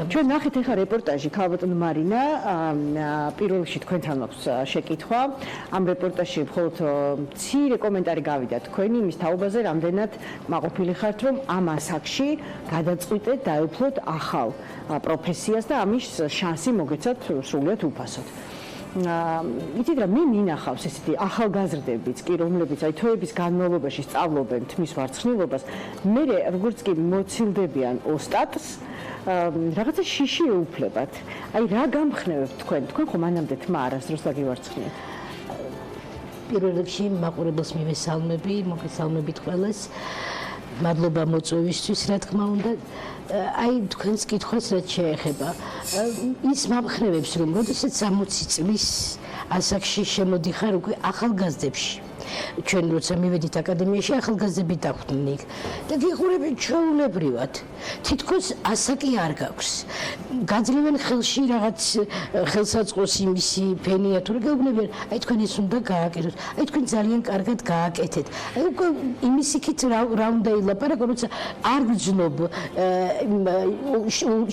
ჩვენ ნახეთ ახლა რეპორტაჟი ქალბატონ მარინა, პირველში თქვენთან მაქვს შეკითხვა. ამ რეპორტაჟში მხოლოდ მცირე კომენტარი გავიდა თქვენი იმის თაობაზე, რამდენად მაყოფილი ხართ, რომ ამ ასაკში გადაწყვიტეთ დაეუფლოთ ახალ პროფესიას და ამის შანსი მოგეცათ სრულიად უფასოდ. იცით რა, მე მინახავს ესეთი ახალგაზრდებიც კი, რომლებიც აი თვეების განმავლობაში სწავლობენ თმის ვარცხნილობას, მე როგორც კი მოცილდებიან ოსტატს, რაღაცა შიში ეუფლებათ. აი რა გამხნევებთ თქვენ ხო მანამდე თმა არასდროს დაგივარცხნიეთ? პირველ რიგში მაყურებელს მივესალმები, მოგესალმებით ყველას. მადლობა მოწვევისთვის, რა თქმა უნდა. აი თქვენს კითხვას რაც შეეხება, ის მომხნევებს, რომ როდესაც 60 წლის ასაკში შემოდიხარ უკვე ახალგაზრდებში. ჩვენ როცა მივედით აკადემიაში, ახალგაზრდები დახვდნენ იქ და გიყურებენ ჩვეულებრივად. თითქოს ასაკი არ გაქვს. გაძლევენ ხელში რაღაც ხელსაწყოს იმისი ფენია თუ რა გეუბნებიან, აი თქვენ ეს უნდა გააკეთოთ. აი თქვენ ძალიან კარგად გააკეთეთ. აი უკვე იმის იქით რა უნდა ილაპარაკო, როცა არ გძნობ,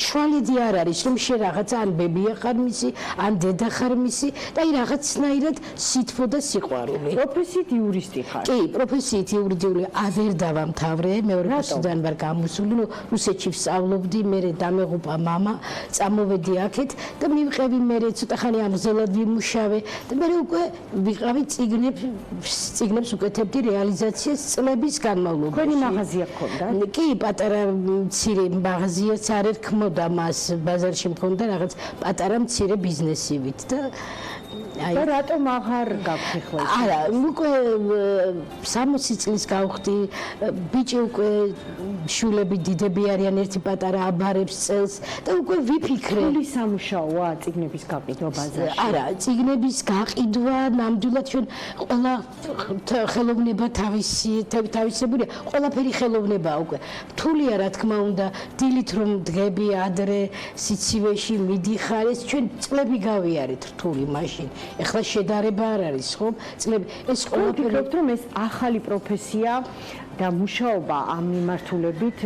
შვალიდი არ არის, რომ შე რაღაცა ან ბებია ხარ მისი, ან დედა ხარ მისი და აი რაღაცნაირად სითბო და სიყვარული. პროფესიით პროფესიით იურისტი ხარ. კი, პროფესიით იურიდიული არ დავამთავრე, მეორე კურსიდან ვარ გამოსული, რუსეთში ვსწავლობდი, მე დამეღუპა მამა, წამოვედი აქეთ და მივყევი მე ცოტა ხანი ამგზელად ვიმუშავე და მე უკვე ვიყავი წიგნებს უკეთებდი რეალიზაციას წლების განმავლობაში. თქვენი მაღაზია გქონდა? კი, პატარა მცირე მაღაზიაც არ ერქმოდა მას, ბაზარში მქონდა რაღაც პატარა მცირე ბიზნესივით და და რატომ აღარ გაქვს ახლა? არა, უკვე 60 წლის გავხდი, ბიჭი უკვე შულები დიდები არიან, ერთი პატარა აბარებს წელს და უკვე ვიფიქრე. ფული სამუშაოა წიგნების გაყიდვა ბაზარში? არა, წიგნების გაყიდვა ნამდვილად ჩვენ ყველა ხელოვნება თავისებულია, ყველაფერი ხელოვნებაა უკვე. რთულია რა თქმა უნდა, დილით რომ დგები ადრე სიცივეში მიდიხარ, ეს ჩვენ წლები გავიარეთ რთული მაშინ. ეხლა შედარება არ არის, ხო? წლები ეს ყველაფერი ვფიქრობთ რომ ეს ახალი პროფესია და მუშაობა ამ მიმართულებით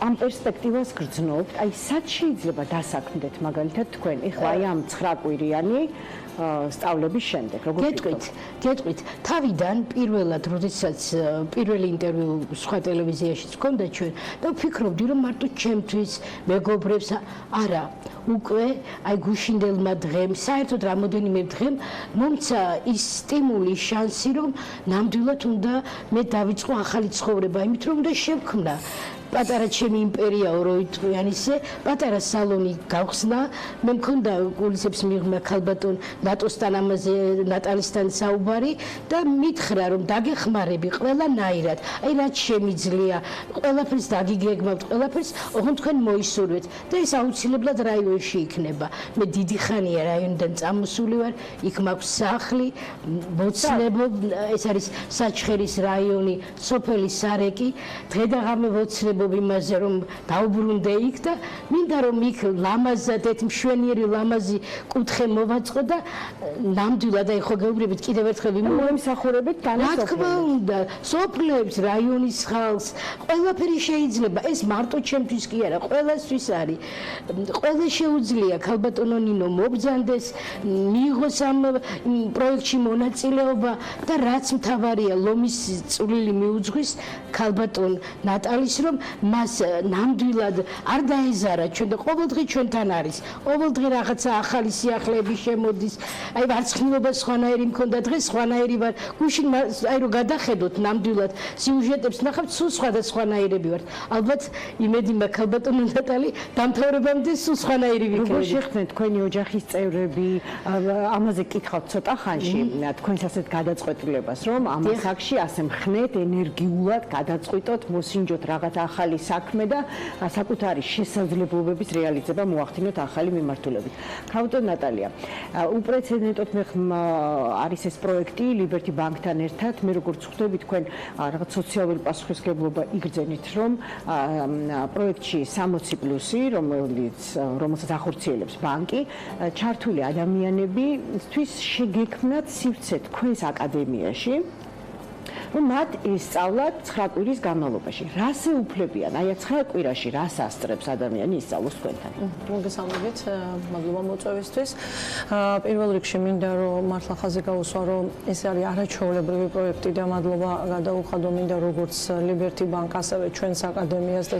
ამ პერსპექტივას გრძნობთ. აი, სად შეიძლება დასაქმდეთ მაგალითად თქვენ? ეხლა აი ამ 9 კვირიანი სწავლების შემდეგ, როგორ გეტყვით, თავიდან პირველად, როდესაც პირველი ინტერვიუ სხვა ტელევიზიაშიც ჰქონდა ჩვენ და ვფიქრობდი, რომ მარტო ჩემთვის, მეგობრებს, არა, უკვე აი გუშინდელმა დღემ, საერთოდ რამოდენიმე დღემ მომცა ის სტიმული, შანსი, რომ ნამდვილად უნდა მე დავიწყო ახალი ცხოვრება, იმით რომ უნდა შევქმნა პატარა ჩემი იმპერიაო როიტყვიანისე, პატარა სალონი გავხსნა, მე მქონდა გულისებს მიღმა ქალბატონ ნატოსთან ამაზე ნატალისთან საუბარი და მითხრა რომ დაგეხმარები ყველანაირად, აი რაც შემიძლია, ყველაფერს დაგიგეგმავთ, ყველაფერს, ოღონდ თქვენ მოისურვეთ და ეს აუცილებლად რაიონში იქნება. მე დიდი ხანია რაიონიდან წამოსული ვარ, იქ მაქვს სახლი, მოცნებობ, ეს არის საჩხერის რაიონი, სოფელი სარეკი, დღე და ღამე ვოცნებობ იმაზე რომ დაუბრუნდე იქ და მინდა რომ იქ ლამაზად ერთ მშვენიერი ლამაზი კუთხე მოვაწყო და ნამდვილად აი ხო გეუბნებით კიდევ ერთხელ მომსახურებით რა თქმა უნდა სოფლებს რაიონის ხალხს ყველაფერი შეიძლება ეს მარტო ჩემთვის კი არა ყველასთვის არის ყველა შეუძლია ქალბატონო ნინო მობრძანდეს მიიღოს ამ პროექტში მონაწილეობა და რაც მთავარია ლომის წვლილი მიუძღვის ქალბატონ ნატალის რომ მას ნამდვილად არ დაეზარა ჩვენ და ყოველდღე ჩვენთან არის. ყოველდღე რაღაცა ახალი სიახლეები შემოდის. აი ვარცხნილობა სხვანაირი მქონდა დღეს სხვანაირი ვარ. გუშინ აი რომ გადახედოთ ნამდვილად სიუჟეტებს ნახავთ სულ სხვადასხვანაირები ვართ. ალბათ იმედი მაქვს ქალბატონო ნატალი დამთავრებამდე სულ სხვანაირი ვიქნებით. როგორ შეხდნენ თქვენი ოჯახის წევრები ამაზე კითხავთ ცოტა ხანში თქვენს ასეთ გადაწყვეტილებას რომ ამ საკში ასე მხნეთ ენერგიულად გადაწყვიტოთ მოსინჯოთ რაღაც ახალი საქმე და საკუთარი შესაძლებლობების რეალიზება მოახდინოთ ახალი მიმართულებით. ქალბატონ ნატალია, უპრეცედენტოდ არის ეს პროექტი ლიბერტი ბანკთან ერთად, მე როგორც ხვდები თქვენ რაღაც სოციალური პასუხისმგებლობა იგრძენით, რომ პროექტში 60+, რომელსაც ახორციელებს ბანკი, ჩართული ადამიანებისთვის შეგექმნათ სივრცე თქვენს აკადემიაში. რომ მათ ისწავლათ 9 კვირის განმავლობაში. რას ეუფლებიან? აი 9 კვირაში რას ასწრებს ადამიანი ისწავლოს თქვენთან? მოგესალმებით, მადლობა მოწვევისთვის. პირველ რიგში მინდა რომ მართლა ხაზი გაუსვა, რომ ეს არის არაჩვეულებრივი პროექტი და მადლობა გადაუხადო მინდა როგორც ლიბერტი ბანკ, ასევე ჩვენს აკადემიას და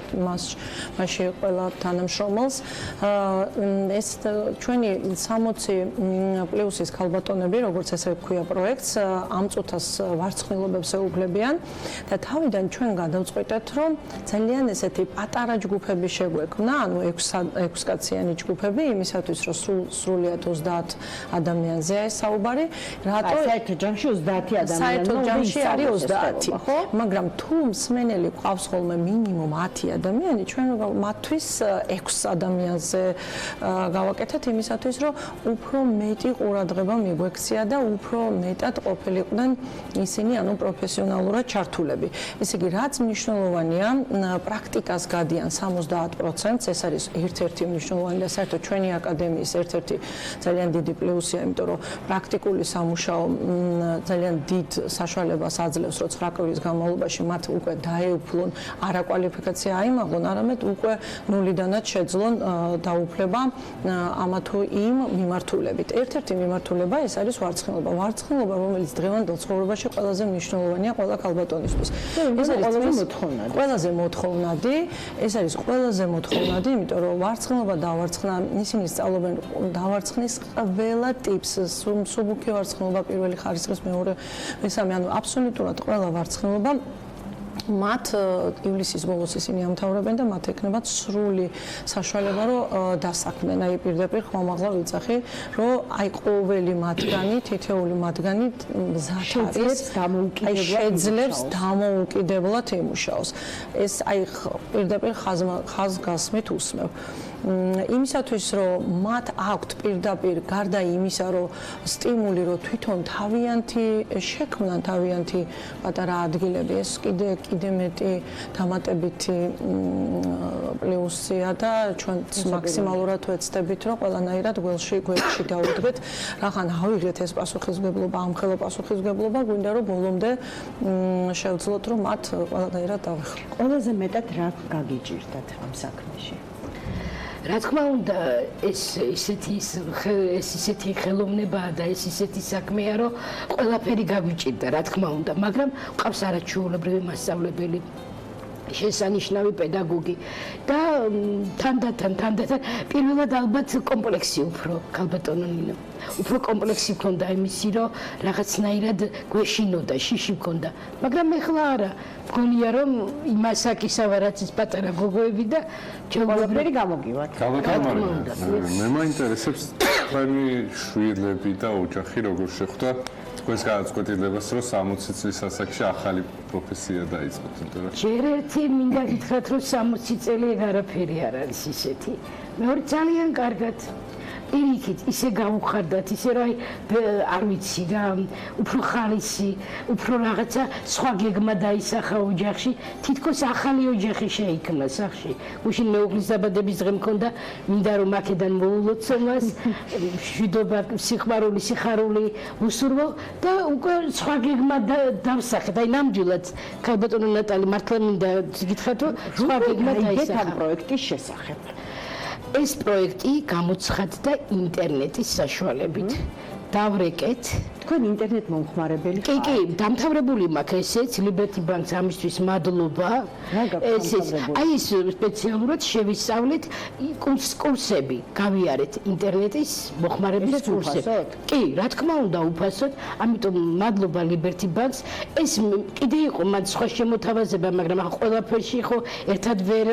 მასში ყველა თანამშრომელს. ეს ჩვენი 60+-ის ქალბატონები, როგორც ესე ვქვია პროექტს, ამ წუთას ვარცხნილობებს ეუფლებიან და თავიდან ჩვენ გადავწყვიტეთ, რომ ძალიან ესეთი პატარა ჯგუფები შეგვექმნა, ანუ 6 კაციანი ჯგუფები, იმისათვის რომ სრულიად 30 ადამიანზეა ეს საუბარი. რატო საერთო ჯამში 30 ადამიანი, საერთო ჯამში არის 30, ხო? მაგრამ თუ მსმენელი ყავს ხოლმე მინიმუმ 10 ადამიანი, ჩვენ მათთვის 6 ადამიანზე გავაკეთეთ იმისათვის, რომ უფრო მეტი ყურადღება მიგვექცია და უფრო მეტად ყოფილიყვნენ ისინი, ანუ პროფესიონალები პროფესიონალურად ჩართულები. ესე იგი, რაც მნიშვნელოვანია, პრაქტიკას გადიან 70%, ეს არის ერთ-ერთი მნიშვნელოვანი და საერთოდ ჩვენი აკადემიის ერთ-ერთი ძალიან დიდი პლუსია, იმიტომ რომ პრაქტიკული სამუშაო ძალიან დიდ საშუალებას აძლევს, რომ 9 კვირის განმავლობაში მათ უკვე დაეუფლონ არა კვალიფიკაცია აიმაღლონ, არამედ უკვე ნულიდანაც შეძლონ დაუფლება ამა თუ იმ მიმართულებით. ერთ-ერთი მიმართულება ეს არის ვარცხნილობა. ვარცხნილობა, რომელიც დღევანდელ ცხოვრებაში ყველაზე მნიშვნელოვანია ყველა ქალბატონისთვის. ეს არის ყველაზე მოთხოვნადი, ეს არის ყველაზე მოთხოვნადი, იმიტომ რომ ვარცხნილობა დავარცხნა, ისინი სწავლობენ დავარცხნის ყველა ტიპს, მსუბუქი ვარცხნილობა, პირველი ხარისხის, მეორე, მესამე, ანუ აბსოლუტურად ყველა ვარცხნილობა მათ ივლისის ბოლოს ისინი ამთავრებენ და მათ ეკნებათ სრული საშუალება, რომ დასაქმდნენ, აი პირდაპირ ხმამაღლა ვიცახი, რომ აი ყოველი მათგანი, თითეული მათგანი შეძლებს დამოუკიდებლად იმუშაოს. ეს აი პირდაპირ ხაზგასმით უსმევ. იმისათვის, რომ მათ აქვთ პირდაპირ გარდა იმისა, რომ სტიმული, რომ თვითონ თავიანთი შექმნან თავიანთი პატარა ადგილები, ეს კიდე მეტი დამატებითი პლუსია და ჩვენც მაქსიმალურად ვეცდებით, რომ ყველანაირად გველში დავუდგეთ, რახან ავიღეთ ეს პასუხისმგებლობა, ამხელო პასუხისმგებლობა, გვინდა რომ ბოლომდე შევძლოთ, რომ მათ ყველანაირად დავეხმაროთ. ყველაზე მეტად რა გაგიჭირდათ ამ საქმეში? რა თქმა უნდა, ეს ისეთი ხელოვნებაა და ეს ისეთი საქმეა, რომ ყველაფერი გაგვიჭირდა, რა თქმა უნდა, მაგრამ ყავს არაჩვეულებრივი მასწავლებელი, შესანიშნავი პედაგოგი და თანდათან პირველად ალბათ კომპლექსი უფრო ქალბატონო ნინო. უფრო კომპლექსი მქონდა იმისი, რომ რაღაცნაირად გვეშინოდა, შიში მქონდა, მაგრამ ეხლა არა. მგონია რომ იმასაკისავა რაც ის პატარა გოგოები და ყველაფერი გამოგივათ. მე მაინტერესებს თქვენი შვილები და ოჯახი როგორ შეხვდა თქვენს გადაწყვეტილებას, რომ 60 წლის ასაკში ახალი პროფესია დაიწყოთ, იმიტომ რომ ჯერ ერთი მინდა გითხრათ, რომ 60 წელი არაფერი არ არის ისეთი. მეორე ძალიან კარგად პირიქით ისე გავუხარდათ, ისე რომ არ ვიცი რა, უფრო ხალისი, უფრო რაღაცა სხვა გეგმა დაისახა ოჯახში, თითქოს ახალი ოჯახი შეიქმნა სახში. უშინ მეუღლის დაბადების დღე მქონდა, მინდა რომ აქედან მოულოცო მას, მშვიდობა, სიხარული უსურვო და უკვე სხვა გეგმა დავსახეთ. აი ნამდვილად ქალბატონო ნატალი მართლა მინდა გითხრათ, რომ სხვა გეგმა დაისახა ამ პროექტის შესახებ. ეს პროექტი გამოცხადდა ინტერნეტის საშუალებით. დავრეკეთ თქვენ ინტერნეტ მომხმარებელი კი, დამთავრებული მაქვს ესეც Liberty Bank-ს ამისთვის მადლობა. ესეც აი ეს სპეციალურად შევისწავლეთ კურსები, გავიარეთ ინტერნეტის მოხმარების კურსები. კი, რა თქმა უნდა, უფასოდ, ამიტომ მადლობა Liberty Bank-ს. ეს კიდე იყო მათ სხვა შემოთავაზება, მაგრამ ახლა ყველაფერში ხო ერთად ვერ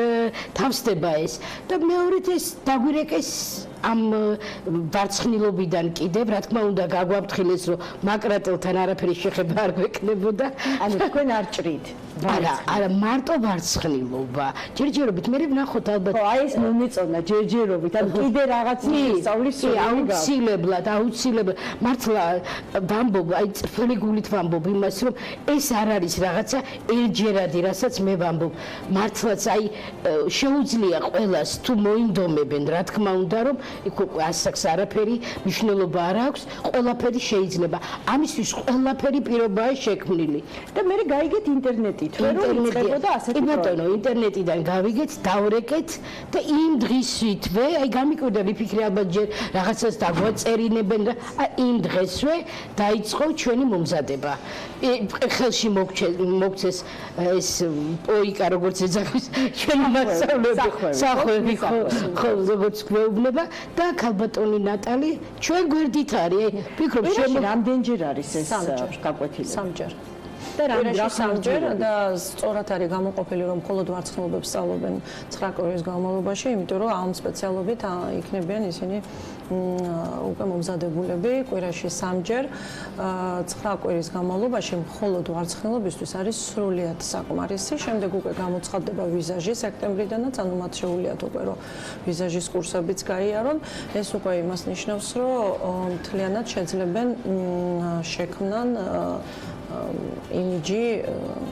თავსდება ეს. და მეორედ ეს დაგვირეკეს ამ ვარცხნილობიდან კიდევ, რა თქმა უნდა, გაგვაფრთხილეს, რომ მაკრატელთან არაფერი შეხება არ გვექნებოდა. ანუ თქვენ არ ჭრით. არა, მარტო ვარცხნილობა. ჯერჯერობით მე ვნახოთ ალბათ. ხო, აი ეს მომეწონა ჯერჯერობით. ანუ კიდე რაღაც სწავლის აუცილებლად. მართლა ვამბობ, აი წრფელი გულით ვამბობ იმას, რომ ეს არ არის რაღაცა ერთჯერადი, რასაც მე ვამბობ. მართლაც აი შეუძლია ყველას თუ მოინდომებენ, რა თქმა უნდა, რომ ასაკს არაფერი მნიშვნელობა არ აქვს, ყველაფერი შეიძლება. ამისთვის ყველაფერი პირობაა შექმნილი. და მე გაიგეთ ინტერნეტით, რომ იწყებოდა ასეთი პროექტი. ინტერნეტიდან გავიგეთ, დავრეკეთ და იმ დღისვე, აი გამიკვირდა ვიფიქრე ალბათ ჯერ რაღაცას დაგვაწერინებენ და იმ დღესვე დაიწყო ჩვენი momzadeba. ხელში მოგცეს ეს პოიკა როგორც ეძახვის ჩვენი მასწავლებელი სახვევი ხო როგორც გვეუბნება და ქალბატონი ნატალი ჩვენ გვერდით არის. ფიქრობ რამდენჯერ არის ეს გაკვეთილი? სამჯერ. და სამჯერ და სწორად არის გამოყოფილი, რომ მხოლოდ ვარცხნილობებს სწავლობენ 9 კვირის განმავლობაში, იმიტომ რომ ამ სპეციალობით იქნებიან ისინი უკვე მომზადებულები კვირაში სამჯერ 9 კვირის განმავლობაში მხოლოდ ვარცხნილობისთვის არის სრულიად საკმარისი. შემდეგ უკვე გამოცხადდება ვიზაჟი სექტემბრიდანაც, ანუ მათ შეუძლიათ უკვე რომ ვიზაჟის კურსებიც გაიარონ. ეს უკვე იმას ნიშნავს, რომ მთლიანად შეძლებენ შექმნან იმიჯი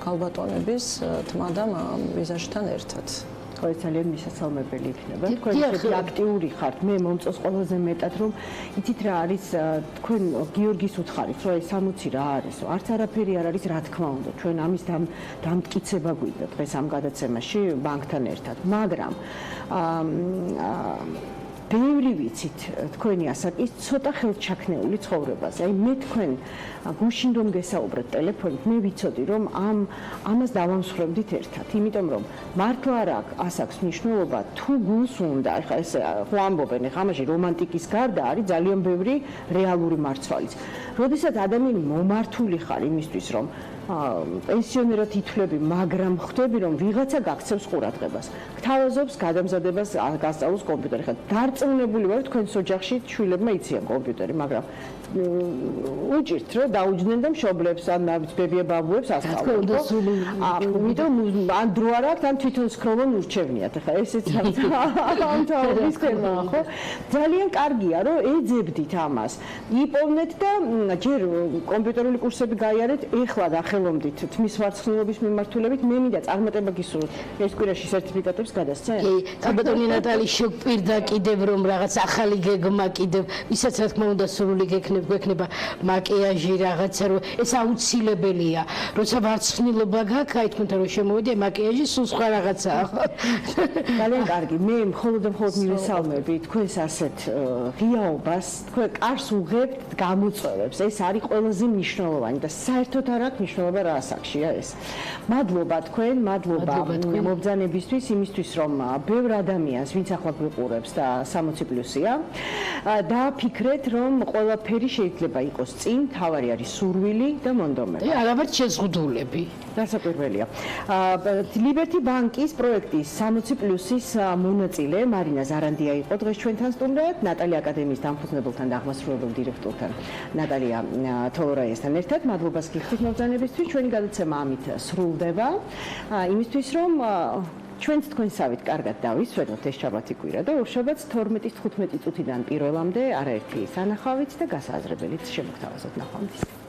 ქალბატონების თმა და ვიზაჟთან ერთად. ეს ძალიან მისასალმებელი იქნება. თქვენ ისეთი აქტიური ხართ. მე მომწონს ყველაზე მეტად რომ იცით რა არის თქვენ გიორგის უთხარით, რომ ეს 60 რა არის. არც არაფერი არ არის, რა თქმა უნდა. ჩვენ ამის დამტკიცება გვინდა დღეს ამ გადაცემაში ბანკთან ერთად. მაგრამ ბევრი ვიცით თქვენი ასაკის ცოტა ხელჩაქნეული ცხოვრებაზე. აი მე თქვენ გუშინ რომ გესაუბრეთ ტელეფონით, მე ვიცოდი რომ ამას დავამსხვრევდით ერთად. იმიტომ რომ მართლა არ აქვს მნიშვნელობა თუ გულს უნდა, ეხლა ეს ხო ამბობენ, ეხლა ამაში რომანტიკის გარდა არის ძალიან ბევრი რეალური მარცვალიც. როდესაც ადამიანი მომართული ხარ იმისთვის რომ პენსიონერად ითვლები, მაგრამ ხვდები რომ ვიღაცა გაქცევს ყურადღებას. გთავაზობს გადამზადებას გასწავლოს კომპიუტერი. ხა დარწმუნებული ვარ თქვენს ოჯახში შვილებმა იციან კომპიუტერი, მაგრამ უჭირთ რომ დაუჯდნენ და მშობლებს ან ბებია ბაბუებს ასწავლონ. იმიტომ ან დრო არ აქვს, ან თვითონ სკროლონ ურჩევნიათ. ხა ესეც ამ თავის თემა ხო? ძალიან კარგია რომ ეძებდით ამას. იპოვნეთ და ჯერ კომპიუტერული კურსები გაიარეთ, ეხლა ხელომდით თმის ვარცხნილობის მიმართულებით მე მინდა წარმატება გისურვოთ ეს კვირაში სერტიფიკატებს გადასცენ? კაბატონი ნატალი შეგვპირდა კიდევ რომ რაღაც ახალი გეგმა კიდევ ისაც რა თქმა უნდა სრული გვექნება მაკიაჟი რაღაცა რომ ეს აუცილებელია როცა ვარცხნილობა გაქვს აი თქვენთან რომ შემოვიდე მაკიაჟი სულ სხვა რაღაცაა ძალიან კარგი მე მხოლოდ მივესალმები თქვენს ასეთ ღიაობას თქვენ კარს უღებთ გამოწვევებს ეს არის ყველაზე მნიშვნელოვანი და საერთოდ არ აქვს მნიშვნელობა რა ასაკშია ეს. მადლობა თქვენ, მადლობა მობრძანებისთვის, იმისთვის რომ ბევრ ადამიანს, ვინც ახლა გვიყურებს და 60+-ია, დააფიქრეთ რომ ყველაფერი შეიძლება იყოს წინ, თავარი არის სურვილი და მონდომება. არამედ შეზღუდულები. დასაკვირველია. ლიბერტი ბანკის პროექტის 60+-ის მონაწილე მარინა ზარანდია იყო დღეს ჩვენთან სტუმრად, ნატალია აკადემიის დამფუძნებელთან და აღმასრულებელ დირექტორთან ნატალია თოლორაიასთან ერთად. მადლობას გიხდით მობრძანებისთვის. ჩვენი გადაცემა ამით სრულდება. იმისთვის რომ ჩვენც თქვენსავით კარგად დავისვენოთ ეს შაბათი კვირა და ორშაბათს 12-15 წუთიდან პირველამდე არაერთი სანახავით და გასააზრებელიც შემოგთავაზოთ ნახვამდის.